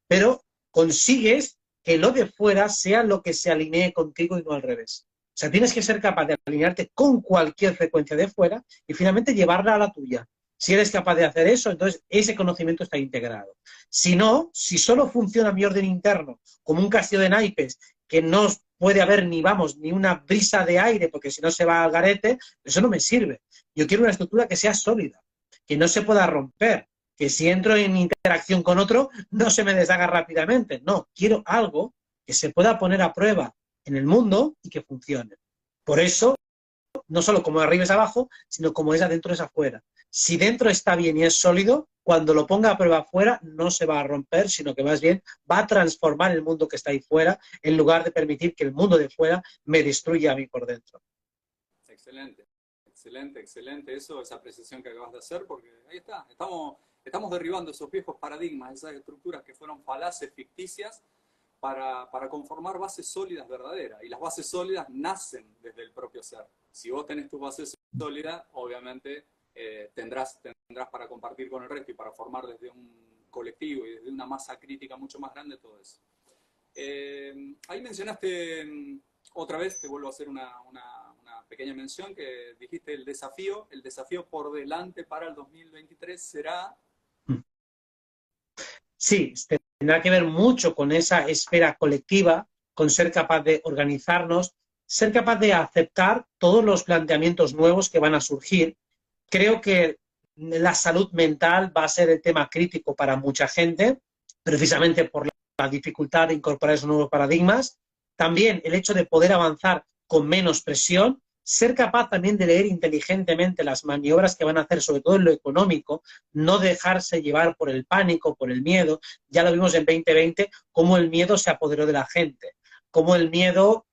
pero consigues que lo de fuera sea lo que se alinee contigo y no al revés. O sea, tienes que ser capaz de alinearte con cualquier frecuencia de fuera y finalmente llevarla a la tuya. Si eres capaz de hacer eso, entonces ese conocimiento está integrado. Si no, si solo funciona mi orden interno como un castillo de naipes que no puede haber ni una brisa de aire porque si no se va al garete, eso no me sirve. Yo quiero una estructura que sea sólida, que no se pueda romper, que si entro en interacción con otro no se me deshaga rápidamente. No, quiero algo que se pueda poner a prueba en el mundo y que funcione. Por eso, no solo como de arriba es abajo, sino como es adentro es afuera. Si dentro está bien y es sólido, cuando lo ponga a prueba afuera no se va a romper, sino que más bien va a transformar el mundo que está ahí fuera, en lugar de permitir que el mundo de fuera me destruya a mí por dentro. Excelente, excelente, excelente esa apreciación que acabas de hacer, porque ahí está, estamos derribando esos viejos paradigmas, esas estructuras que fueron falaces, ficticias, para conformar bases sólidas verdaderas. Y las bases sólidas nacen desde el propio ser. Si vos tenés tus bases sólidas, obviamente tendrás para compartir con el resto y para formar desde un colectivo y desde una masa crítica mucho más grande todo eso. Ahí mencionaste, otra vez, te vuelvo a hacer una pequeña mención, que dijiste el desafío por delante para el 2023 será... Sí, tendrá que ver mucho con esa esfera colectiva, con ser capaz de organizarnos, ser capaz de aceptar todos los planteamientos nuevos que van a surgir. Creo que la salud mental va a ser el tema crítico para mucha gente, precisamente por la dificultad de incorporar esos nuevos paradigmas. También el hecho de poder avanzar con menos presión. ser capaz también de leer inteligentemente las maniobras que van a hacer, sobre todo en lo económico, no dejarse llevar por el pánico, por el miedo. Ya lo vimos en 2020, cómo el miedo se apoderó de la gente, cómo el miedo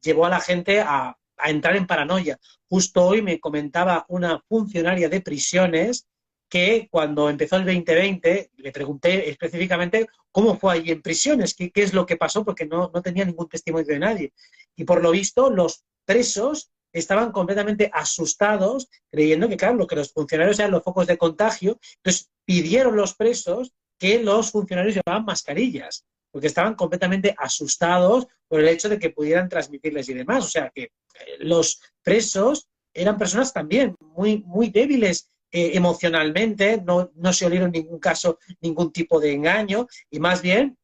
llevó a la gente a entrar en paranoia. Justo hoy me comentaba una funcionaria de prisiones que cuando empezó el 2020, le pregunté específicamente cómo fue allí en prisiones, qué es lo que pasó, porque no tenía ningún testimonio de nadie. Y por lo visto, los presos estaban completamente asustados, creyendo que, claro, lo que los funcionarios eran los focos de contagio. Entonces pidieron los presos que los funcionarios llevaban mascarillas, porque estaban completamente asustados por el hecho de que pudieran transmitirles y demás. O sea que los presos eran personas también muy débiles emocionalmente, no se olieron en ningún caso ningún tipo de engaño, y más bien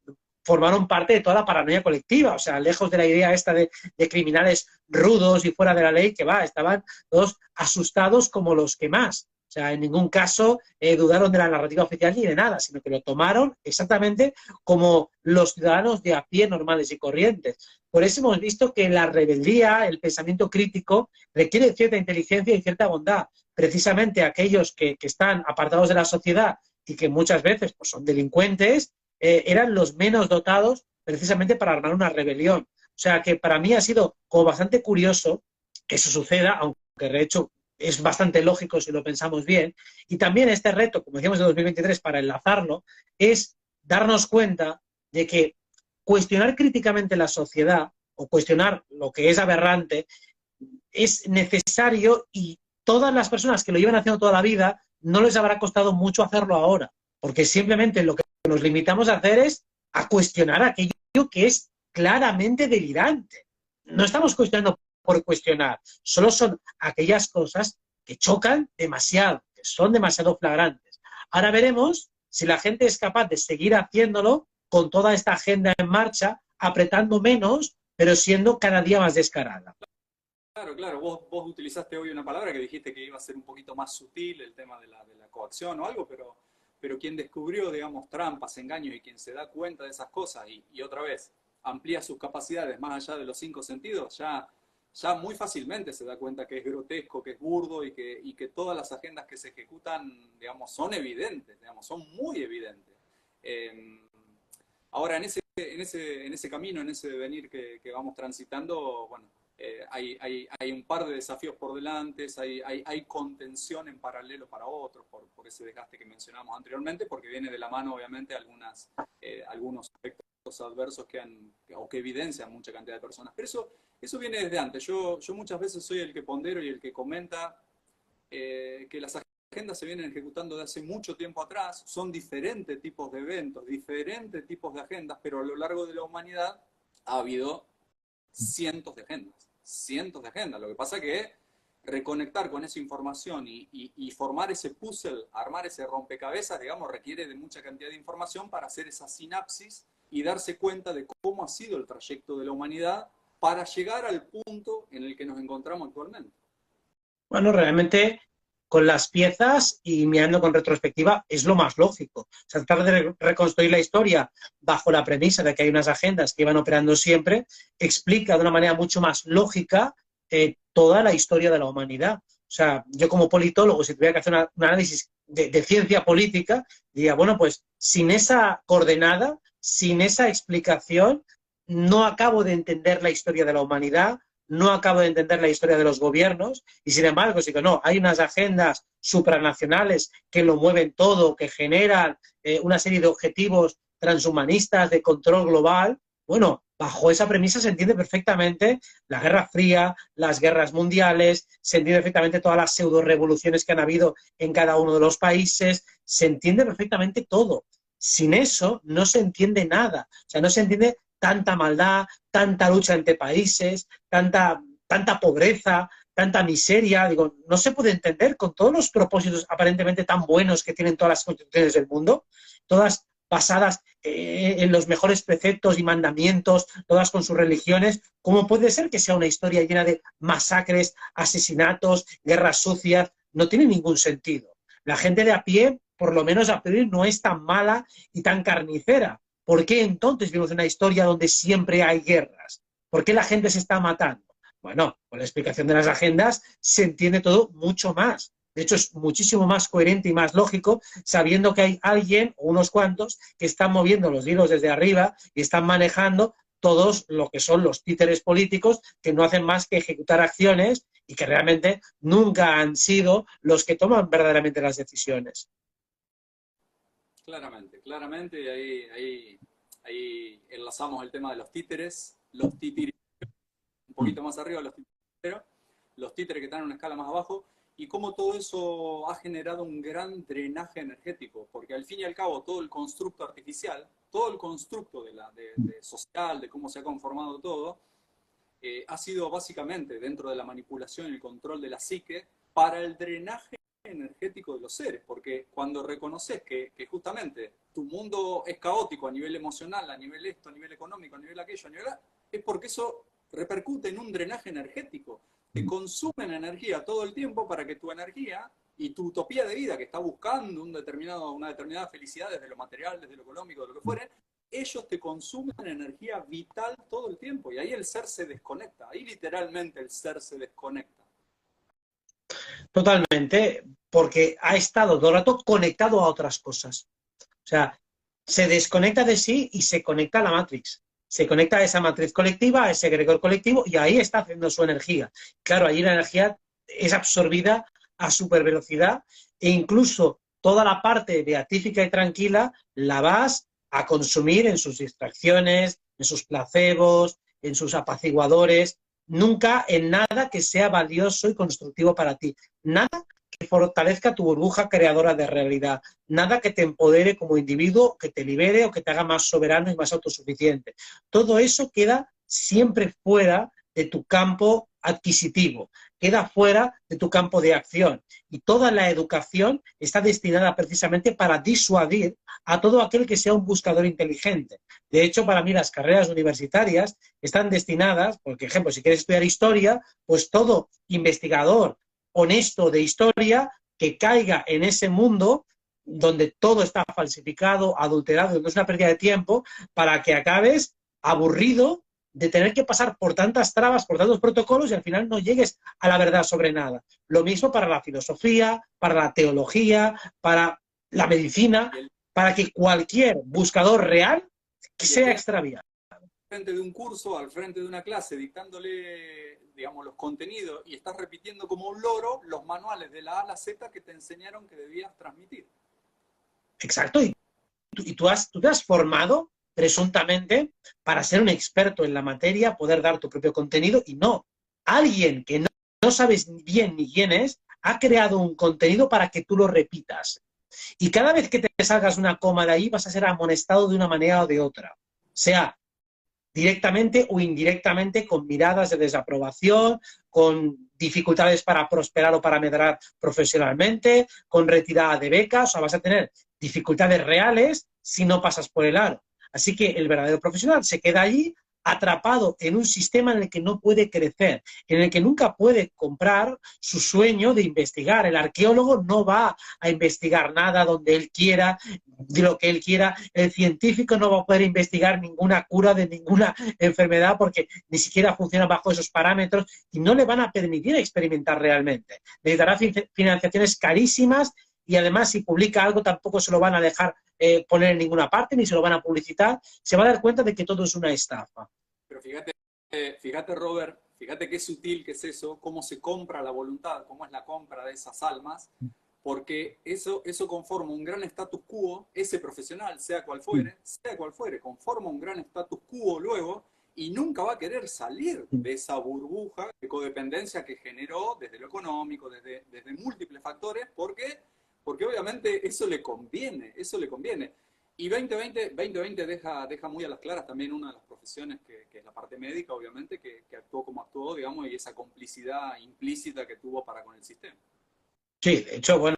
formaron parte de toda la paranoia colectiva. O sea, lejos de la idea esta de criminales rudos y fuera de la ley, que va, estaban todos asustados como los que más. O sea, en ningún caso dudaron de la narrativa oficial ni de nada, sino que lo tomaron exactamente como los ciudadanos de a pie normales y corrientes. Por eso hemos visto que la rebeldía, el pensamiento crítico, requiere cierta inteligencia y cierta bondad. Precisamente aquellos que están apartados de la sociedad y que muchas veces pues, son delincuentes, eran los menos dotados precisamente para armar una rebelión. O sea que para mí ha sido como bastante curioso que eso suceda, aunque de hecho es bastante lógico si lo pensamos bien. Y también este reto, como decíamos de 2023, para enlazarlo, es darnos cuenta de que cuestionar críticamente la sociedad o cuestionar lo que es aberrante es necesario, y todas las personas que lo llevan haciendo toda la vida no les habrá costado mucho hacerlo ahora, porque simplemente lo que nos limitamos a hacer es a cuestionar aquello que es claramente delirante. No estamos cuestionando por cuestionar, solo son aquellas cosas que chocan demasiado, que son demasiado flagrantes. Ahora veremos si la gente es capaz de seguir haciéndolo con toda esta agenda en marcha, apretando menos, pero siendo cada día más descarada. Claro, claro. Vos utilizaste hoy una palabra que dijiste que iba a ser un poquito más sutil, el tema de la coacción o algo, pero quien descubrió, digamos, trampas, engaños, y quien se da cuenta de esas cosas y otra vez amplía sus capacidades más allá de los 5 sentidos, ya muy fácilmente se da cuenta que es grotesco, que es burdo y que todas las agendas que se ejecutan, digamos, son evidentes, digamos, son muy evidentes. Ahora, en ese camino, en ese devenir que vamos transitando, bueno, hay un par de desafíos por delante, hay contención en paralelo para otros, por ese desgaste que mencionamos anteriormente, porque viene de la mano, obviamente, algunos efectos adversos que evidencian mucha cantidad de personas. Pero eso viene desde antes. Yo muchas veces soy el que pondero y el que comenta que las agendas se vienen ejecutando de hace mucho tiempo atrás, son diferentes tipos de eventos, diferentes tipos de agendas, pero a lo largo de la humanidad ha habido cientos de agendas. Lo que pasa es que reconectar con esa información y formar ese puzzle, armar ese rompecabezas, digamos, requiere de mucha cantidad de información para hacer esa sinapsis y darse cuenta de cómo ha sido el trayecto de la humanidad para llegar al punto en el que nos encontramos actualmente. Bueno, realmente con las piezas y mirando con retrospectiva es lo más lógico. O sea, tratar de reconstruir la historia bajo la premisa de que hay unas agendas que iban operando siempre explica de una manera mucho más lógica toda la historia de la humanidad. O sea, yo como politólogo, si tuviera que hacer un análisis de ciencia política, diría, bueno, pues sin esa coordenada, sin esa explicación, no acabo de entender la historia de la humanidad, no acabo de entender la historia de los gobiernos, y sin embargo, sí que no, hay unas agendas supranacionales que lo mueven todo, que generan una serie de objetivos transhumanistas de control global. Bueno, bajo esa premisa se entiende perfectamente la Guerra Fría, las guerras mundiales, se entiende perfectamente todas las pseudo-revoluciones que han habido en cada uno de los países, se entiende perfectamente todo. Sin eso no se entiende nada, o sea, no se entiende tanta maldad, tanta lucha entre países, tanta pobreza, tanta miseria. Digo, no se puede entender con todos los propósitos aparentemente tan buenos que tienen todas las constituciones del mundo, todas basadas en los mejores preceptos y mandamientos, todas con sus religiones. ¿Cómo puede ser que sea una historia llena de masacres, asesinatos, guerras sucias? No tiene ningún sentido. La gente de a pie, por lo menos a priori, no es tan mala y tan carnicera. ¿Por qué entonces vivimos una historia donde siempre hay guerras? ¿Por qué la gente se está matando? Bueno, con la explicación de las agendas se entiende todo mucho más. De hecho, es muchísimo más coherente y más lógico sabiendo que hay alguien o unos cuantos que están moviendo los hilos desde arriba y están manejando todos lo que son los títeres políticos que no hacen más que ejecutar acciones y que realmente nunca han sido los que toman verdaderamente las decisiones. Claramente, claramente, y ahí enlazamos el tema de los títeres un poquito más arriba, los títeres que están en una escala más abajo, y cómo todo eso ha generado un gran drenaje energético, porque al fin y al cabo todo el constructo artificial, todo el constructo de social, de cómo se ha conformado todo, ha sido básicamente dentro de la manipulación y el control de la psique para el drenaje energético de los seres, porque cuando reconoces que justamente tu mundo es caótico a nivel emocional, a nivel esto, a nivel económico, a nivel aquello, a nivel... es porque eso repercute en un drenaje energético. Te consumen energía todo el tiempo para que tu energía y tu utopía de vida que está buscando una determinada felicidad desde lo material, desde lo económico, de lo que fuere, ellos te consumen energía vital todo el tiempo y ahí el ser se desconecta, ahí literalmente el ser se desconecta. Totalmente, porque ha estado todo el rato conectado a otras cosas. O sea, se desconecta de sí y se conecta a la Matrix. Se conecta a esa matriz colectiva, a ese egregor colectivo, y ahí está haciendo su energía. Claro, ahí la energía es absorbida a supervelocidad e incluso toda la parte beatífica y tranquila la vas a consumir en sus distracciones, en sus placebos, en sus apaciguadores, nunca en nada que sea valioso y constructivo para ti. Nada que fortalezca tu burbuja creadora de realidad. Nada que te empodere como individuo, que te libere o que te haga más soberano y más autosuficiente. Todo eso queda siempre fuera de tu campo adquisitivo, queda fuera de tu campo de acción. Y toda la educación está destinada precisamente para disuadir a todo aquel que sea un buscador inteligente. De hecho, para mí las carreras universitarias están destinadas, por ejemplo, si quieres estudiar historia, pues todo investigador honesto de historia que caiga en ese mundo donde todo está falsificado, adulterado, donde es una pérdida de tiempo, para que acabes aburrido de tener que pasar por tantas trabas, por tantos protocolos y al final no llegues a la verdad sobre nada. Lo mismo para la filosofía, para la teología, para la medicina, para que cualquier buscador real sea extraviado. Frente de un curso, al frente de una clase, dictándole, digamos, los contenidos y estás repitiendo como un loro los manuales de la A a la Z que te enseñaron que debías transmitir. Exacto, y tú te has formado presuntamente para ser un experto en la materia, poder dar tu propio contenido y no. Alguien que no sabes bien ni quién es, ha creado un contenido para que tú lo repitas. Y cada vez que te salgas una coma de ahí vas a ser amonestado de una manera o de otra. Sea directamente o indirectamente, con miradas de desaprobación, con dificultades para prosperar o para medrar profesionalmente, con retirada de becas, o sea, vas a tener dificultades reales si no pasas por el aro. Así que el verdadero profesional se queda allí atrapado en un sistema en el que no puede crecer, en el que nunca puede comprar su sueño de investigar. El arqueólogo no va a investigar nada donde él quiera, de lo que él quiera. El científico no va a poder investigar ninguna cura de ninguna enfermedad porque ni siquiera funciona bajo esos parámetros y no le van a permitir experimentar realmente. Necesitará financiaciones carísimas y además si publica algo tampoco se lo van a dejar poner en ninguna parte ni se lo van a publicitar. Se va a dar cuenta de que todo es una estafa. Pero fíjate Robert, fíjate qué sutil que es eso, cómo se compra la voluntad, cómo es la compra de esas almas, porque eso conforma un gran status quo, ese profesional, sea cual fuere, conforma un gran status quo luego y nunca va a querer salir de esa burbuja de codependencia que generó desde lo económico, desde múltiples factores, porque obviamente eso le conviene. Y 2020 deja muy a las claras también una de las profesiones que es la parte médica, obviamente, que actuó como actuó, digamos, y esa complicidad implícita que tuvo para con el sistema. Sí, de hecho, bueno,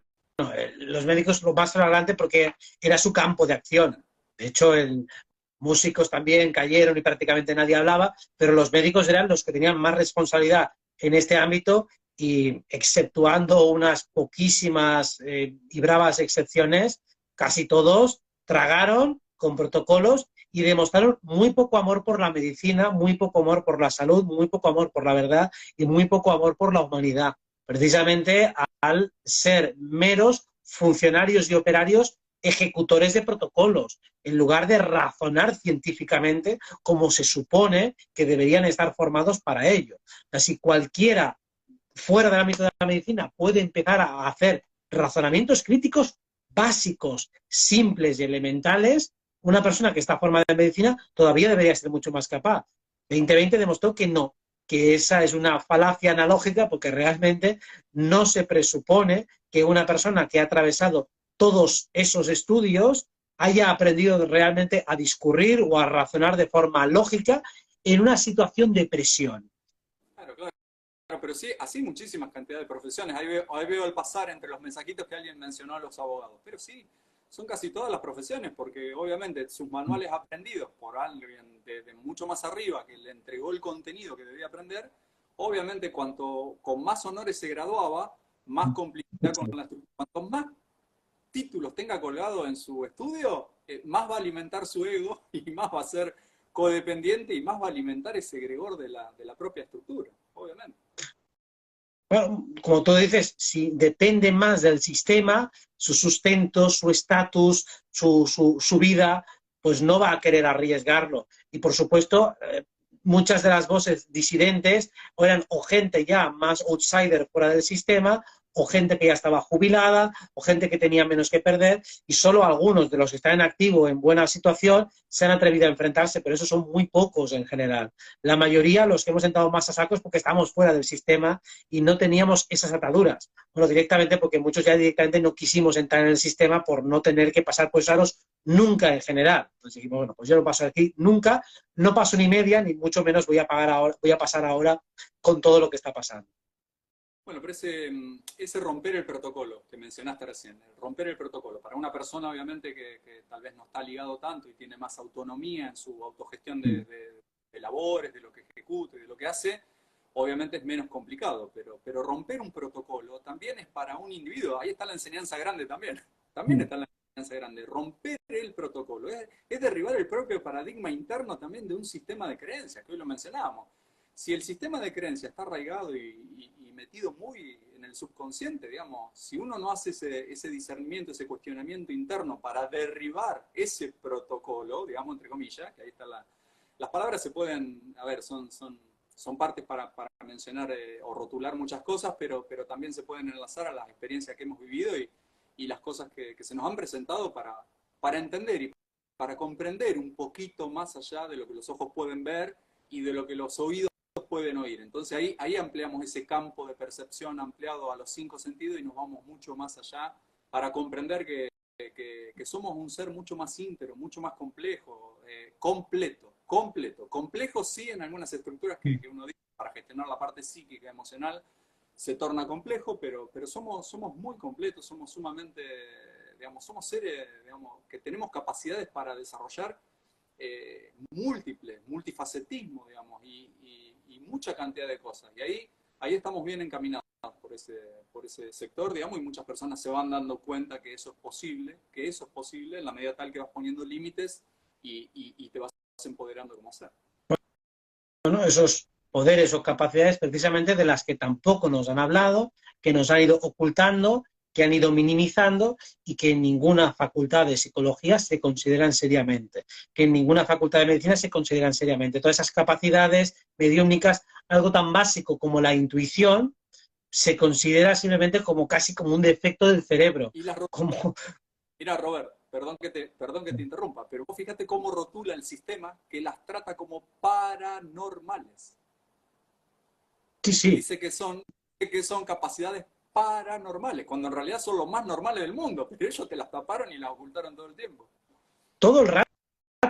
los médicos lo más flagrante porque era su campo de acción. De hecho, músicos también cayeron y prácticamente nadie hablaba, pero los médicos eran los que tenían más responsabilidad en este ámbito y exceptuando unas poquísimas y bravas excepciones, casi todos tragaron con protocolos y demostraron muy poco amor por la medicina, muy poco amor por la salud, muy poco amor por la verdad y muy poco amor por la humanidad, precisamente al ser meros funcionarios y operarios ejecutores de protocolos, en lugar de razonar científicamente como se supone que deberían estar formados para ello. Así cualquiera fuera del ámbito de la medicina puede empezar a hacer razonamientos críticos básicos, simples y elementales. Una persona que está formada en medicina todavía debería ser mucho más capaz. 2020 demostró que no, que esa es una falacia analógica, porque realmente no se presupone que una persona que ha atravesado todos esos estudios haya aprendido realmente a discurrir o a razonar de forma lógica en una situación de presión. Claro, claro. Pero sí, así muchísimas cantidades de profesiones. Ahí veo el pasar entre los mensajitos que alguien mencionó a los abogados. Pero sí, son casi todas las profesiones, porque obviamente sus manuales aprendidos por alguien de mucho más arriba que le entregó el contenido que debía aprender, obviamente con más honores se graduaba, más complicidad con la estructura. Cuanto más títulos tenga colgado en su estudio, más va a alimentar su ego y más va a ser codependiente y más va a alimentar ese egregor de la propia estructura, obviamente. Bueno, como tú dices, si depende más del sistema, su sustento, su estatus, su vida, pues no va a querer arriesgarlo. Y por supuesto, muchas de las voces disidentes eran o gente ya más outsider fuera del sistema, o gente que ya estaba jubilada, o gente que tenía menos que perder, y solo algunos de los que están en activo, en buena situación, se han atrevido a enfrentarse, pero esos son muy pocos en general. La mayoría, los que hemos entrado más a saco, es porque estábamos fuera del sistema y no teníamos esas ataduras. Bueno, directamente porque muchos ya directamente no quisimos entrar en el sistema por no tener que pasar por esos nunca en general. Entonces dijimos, bueno, pues yo no paso aquí nunca, no paso ni media, ni mucho menos voy a pasar ahora con todo lo que está pasando. Bueno, pero ese romper el protocolo que mencionaste recién, el romper el protocolo, para una persona obviamente que tal vez no está ligado tanto y tiene más autonomía en su autogestión de labores, de lo que ejecute, de lo que hace, obviamente es menos complicado, pero romper un protocolo también es para un individuo, ahí está la enseñanza grande también está la enseñanza grande, romper el protocolo, es derribar el propio paradigma interno también de un sistema de creencias, que hoy lo mencionábamos. Si el sistema de creencias está arraigado y metido muy en el subconsciente, digamos, si uno no hace ese discernimiento, ese cuestionamiento interno para derribar ese protocolo, digamos, entre comillas, que ahí está las palabras se pueden, a ver, son partes para mencionar o rotular muchas cosas, pero también se pueden enlazar a las experiencias que hemos vivido y las cosas que se nos han presentado para entender y para comprender un poquito más allá de lo que los ojos pueden ver y de lo que los oídos pueden oír. Entonces ahí ampliamos ese campo de percepción ampliado a los 5 sentidos y nos vamos mucho más allá para comprender que somos un ser mucho más íntegro, mucho más complejo, completo. Complejo sí en algunas estructuras que uno dice para gestionar la parte psíquica, emocional, se torna complejo, pero somos muy completos, somos sumamente, digamos, somos seres, digamos, que tenemos capacidades para desarrollar multifacetismo, digamos, y mucha cantidad de cosas. Y ahí estamos bien encaminados por ese sector, digamos, y muchas personas se van dando cuenta que eso es posible en la medida tal que vas poniendo límites y te vas empoderando como ser. Bueno, esos poderes o capacidades precisamente de las que tampoco nos han hablado, que nos han ido ocultando, que han ido minimizando y que en ninguna facultad de psicología se consideran seriamente, que en ninguna facultad de medicina se consideran seriamente. Todas esas capacidades mediúmnicas, algo tan básico como la intuición, se considera simplemente como casi como un defecto del cerebro. Mira, Robert, perdón que te interrumpa, pero vos fíjate cómo rotula el sistema que las trata como paranormales. Sí. Dice que son capacidades paranormales, cuando en realidad son los más normales del mundo, pero ellos te las taparon y las ocultaron todo el tiempo. Todo el rato,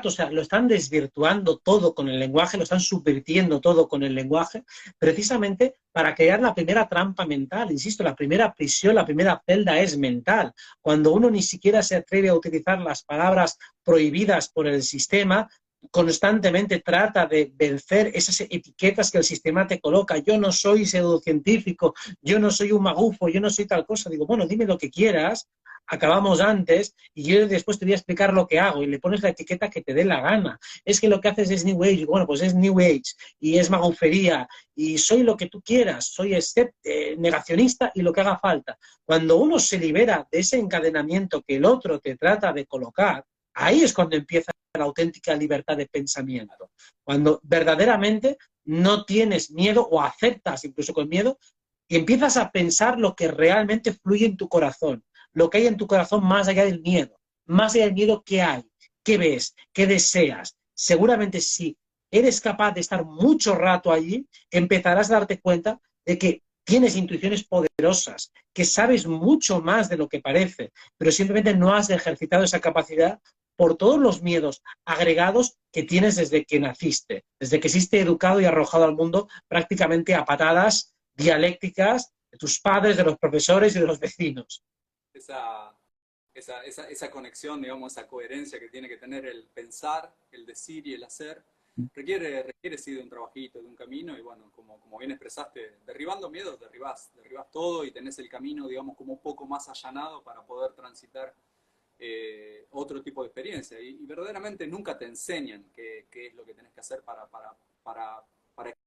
o sea, lo están desvirtuando todo con el lenguaje, lo están subvirtiendo todo con el lenguaje, precisamente para crear la primera trampa mental. Insisto, la primera prisión, la primera celda es mental. Cuando uno ni siquiera se atreve a utilizar las palabras prohibidas por el sistema, constantemente trata de vencer esas etiquetas que el sistema te coloca. Yo no soy pseudocientífico, yo no soy un magufo, yo no soy tal cosa. Digo, bueno, dime lo que quieras, acabamos antes y yo después te voy a explicar lo que hago y le pones la etiqueta que te dé la gana. Es que lo que haces es New Age, bueno, pues es New Age y es magufería y soy lo que tú quieras, soy negacionista y lo que haga falta. Cuando uno se libera de ese encadenamiento que el otro te trata de colocar, ahí es cuando empieza la auténtica libertad de pensamiento. Cuando verdaderamente no tienes miedo o aceptas incluso con miedo y empiezas a pensar lo que realmente fluye en tu corazón, lo que hay en tu corazón más allá del miedo. Más allá del miedo, ¿qué hay? ¿Qué ves? ¿Qué deseas? Seguramente si eres capaz de estar mucho rato allí, empezarás a darte cuenta de que tienes intuiciones poderosas, que sabes mucho más de lo que parece, pero simplemente no has ejercitado esa capacidad por todos los miedos agregados que tienes desde que naciste, desde que existe educado y arrojado al mundo prácticamente a patadas dialécticas de tus padres, de los profesores y de los vecinos. Esa conexión, digamos, esa coherencia que tiene que tener el pensar, el decir y el hacer, requiere sí de un trabajito, de un camino, y bueno, como bien expresaste, derribando miedos, derribás todo y tenés el camino, digamos, como un poco más allanado para poder transitar otro tipo de experiencia. Y verdaderamente nunca te enseñan qué es lo que tenés que hacer para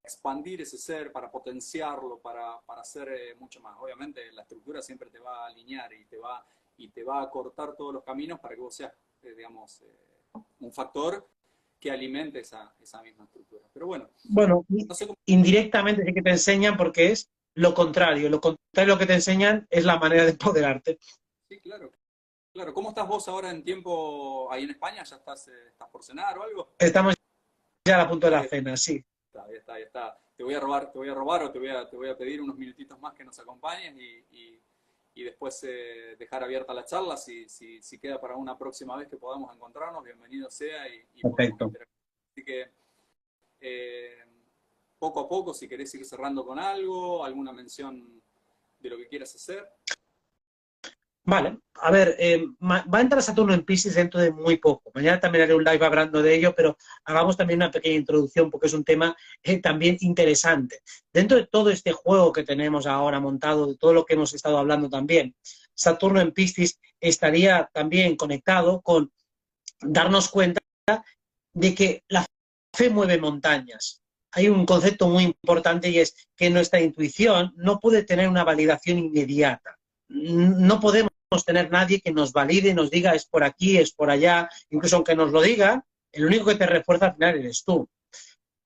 expandir ese ser, para potenciarlo, para hacer mucho más. Obviamente la estructura siempre te va a alinear y te va a cortar todos los caminos para que vos seas, digamos, un factor que alimente esa misma estructura. Pero bueno, no sé cómo... indirectamente sí que te enseñan porque es lo contrario. Lo contrario que te enseñan es la manera de empoderarte. Sí, claro. Claro, ¿cómo estás vos ahora en tiempo ahí en España? ¿Ya estás por cenar o algo? Estamos ya a punto de la cena, sí. Ahí está. Te voy a robar o te voy a pedir unos minutitos más que nos acompañes y después dejar abierta la charla. Si queda para una próxima vez que podamos encontrarnos, bienvenido sea y perfecto. Así que poco a poco, si querés ir cerrando con algo, alguna mención de lo que quieras hacer. Vale, a ver, va a entrar Saturno en Piscis dentro de muy poco. Mañana también haré un live hablando de ello, pero hagamos también una pequeña introducción porque es un tema también interesante. Dentro de todo este juego que tenemos ahora montado, de todo lo que hemos estado hablando también, Saturno en Piscis estaría también conectado con darnos cuenta de que la fe mueve montañas. Hay un concepto muy importante y es que nuestra intuición no puede tener una validación inmediata. No podemos tener nadie que nos valide y nos diga es por aquí, es por allá, incluso aunque nos lo diga, el único que te refuerza al final eres tú.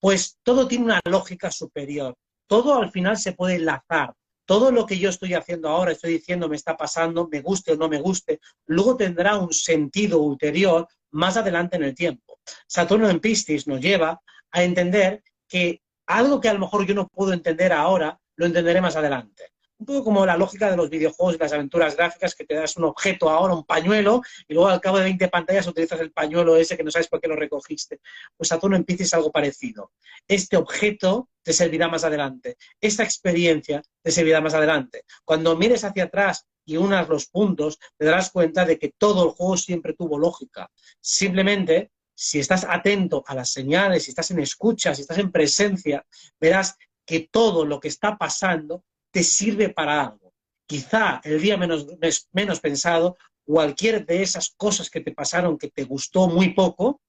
Pues todo tiene una lógica superior, todo al final se puede enlazar, todo lo que yo estoy haciendo ahora, estoy diciendo me está pasando, me guste o no me guste, luego tendrá un sentido ulterior más adelante en el tiempo. Saturno en Piscis nos lleva a entender que algo que a lo mejor yo no puedo entender ahora, lo entenderé más adelante. Un poco como la lógica de los videojuegos y las aventuras gráficas, que te das un objeto ahora, un pañuelo, y luego al cabo de 20 pantallas utilizas el pañuelo ese que no sabes por qué lo recogiste. Pues Saturno en Piscis es algo parecido. Este objeto te servirá más adelante. Esta experiencia te servirá más adelante. Cuando mires hacia atrás y unas los puntos, te darás cuenta de que todo el juego siempre tuvo lógica. Simplemente, si estás atento a las señales, si estás en escucha, si estás en presencia, verás que todo lo que está pasando te sirve para algo. Quizá el día menos pensado, cualquier de esas cosas que te pasaron que te gustó muy poco,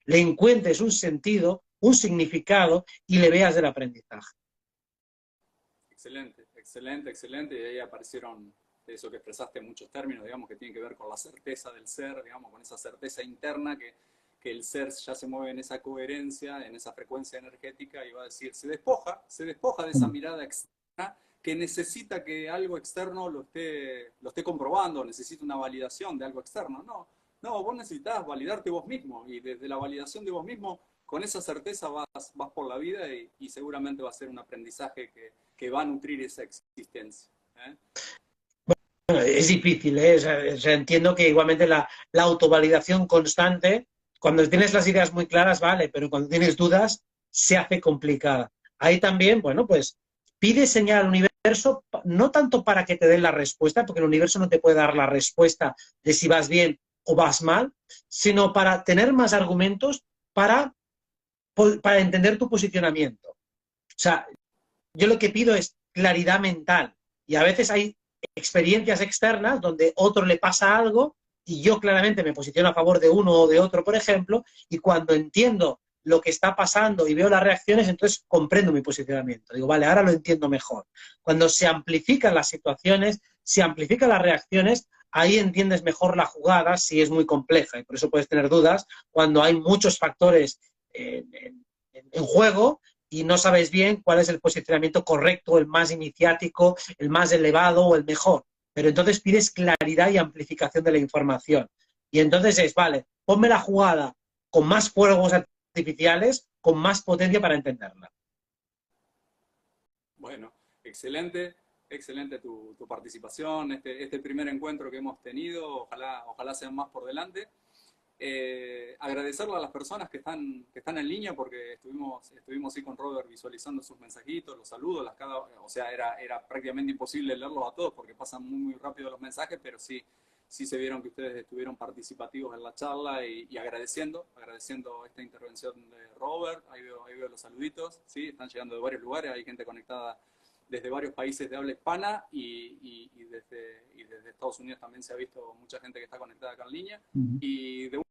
le encuentres un sentido, un significado y le veas del aprendizaje. Excelente, excelente, excelente. Y ahí aparecieron eso que expresaste en muchos términos, digamos, que tiene que ver con la certeza del ser, digamos, con esa certeza interna que el ser ya se mueve en esa coherencia, en esa frecuencia energética y va a decir, se despoja de esa mirada externa que necesita que algo externo lo esté comprobando, necesita una validación de algo externo. No, vos necesitas validarte vos mismo y desde la validación de vos mismo, con esa certeza vas por la vida y seguramente va a ser un aprendizaje que va a nutrir esa existencia. Bueno, es difícil, ¿eh? O sea, entiendo que igualmente la autovalidación constante, cuando tienes las ideas muy claras, vale, pero cuando tienes dudas, se hace complicada. Ahí también, bueno, pues pide señal al universo, no tanto para que te den la respuesta, porque el universo no te puede dar la respuesta de si vas bien o vas mal, sino para tener más argumentos para entender tu posicionamiento. O sea, yo lo que pido es claridad mental y a veces hay experiencias externas donde otro le pasa algo y yo claramente me posiciono a favor de uno o de otro, por ejemplo, y cuando entiendo lo que está pasando y veo las reacciones, entonces comprendo mi posicionamiento. Digo, vale, ahora lo entiendo mejor. Cuando se amplifican las situaciones, se amplifican las reacciones, ahí entiendes mejor la jugada si es muy compleja y por eso puedes tener dudas cuando hay muchos factores en juego y no sabes bien cuál es el posicionamiento correcto, el más iniciático, el más elevado o el mejor. Pero entonces pides claridad y amplificación de la información. Y entonces es, vale, ponme la jugada con más fuegos artificiales, con más potencia para entenderla. Bueno, excelente, excelente tu participación, este primer encuentro que hemos tenido, ojalá sean más por delante. Agradecerle a las personas que están en línea porque estuvimos sí con Robert visualizando sus mensajitos, los saludos, o sea, era prácticamente imposible leerlos a todos porque pasan muy rápido los mensajes, pero sí se vieron que ustedes estuvieron participativos en la charla y agradeciendo esta intervención de Robert. Ahí veo los saluditos, ¿sí? Están llegando de varios lugares, hay gente conectada desde varios países de habla hispana y desde Estados Unidos también se ha visto mucha gente que está conectada acá en línea. Y de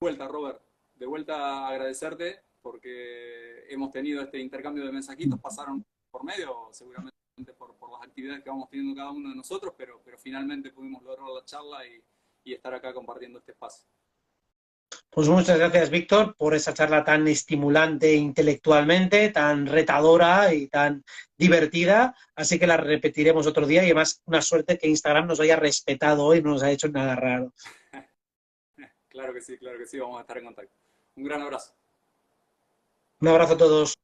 vuelta, Robert, de vuelta a agradecerte porque hemos tenido este intercambio de mensajitos, pasaron por medio, seguramente por las actividades que vamos teniendo cada uno de nosotros, pero finalmente pudimos lograr la charla y estar acá compartiendo este espacio. Pues muchas gracias, Víctor, por esa charla tan estimulante intelectualmente, tan retadora y tan divertida. Así que la repetiremos otro día y además una suerte que Instagram nos haya respetado hoy, no nos ha hecho nada raro. Claro que sí, vamos a estar en contacto. Un gran abrazo. Un abrazo a todos.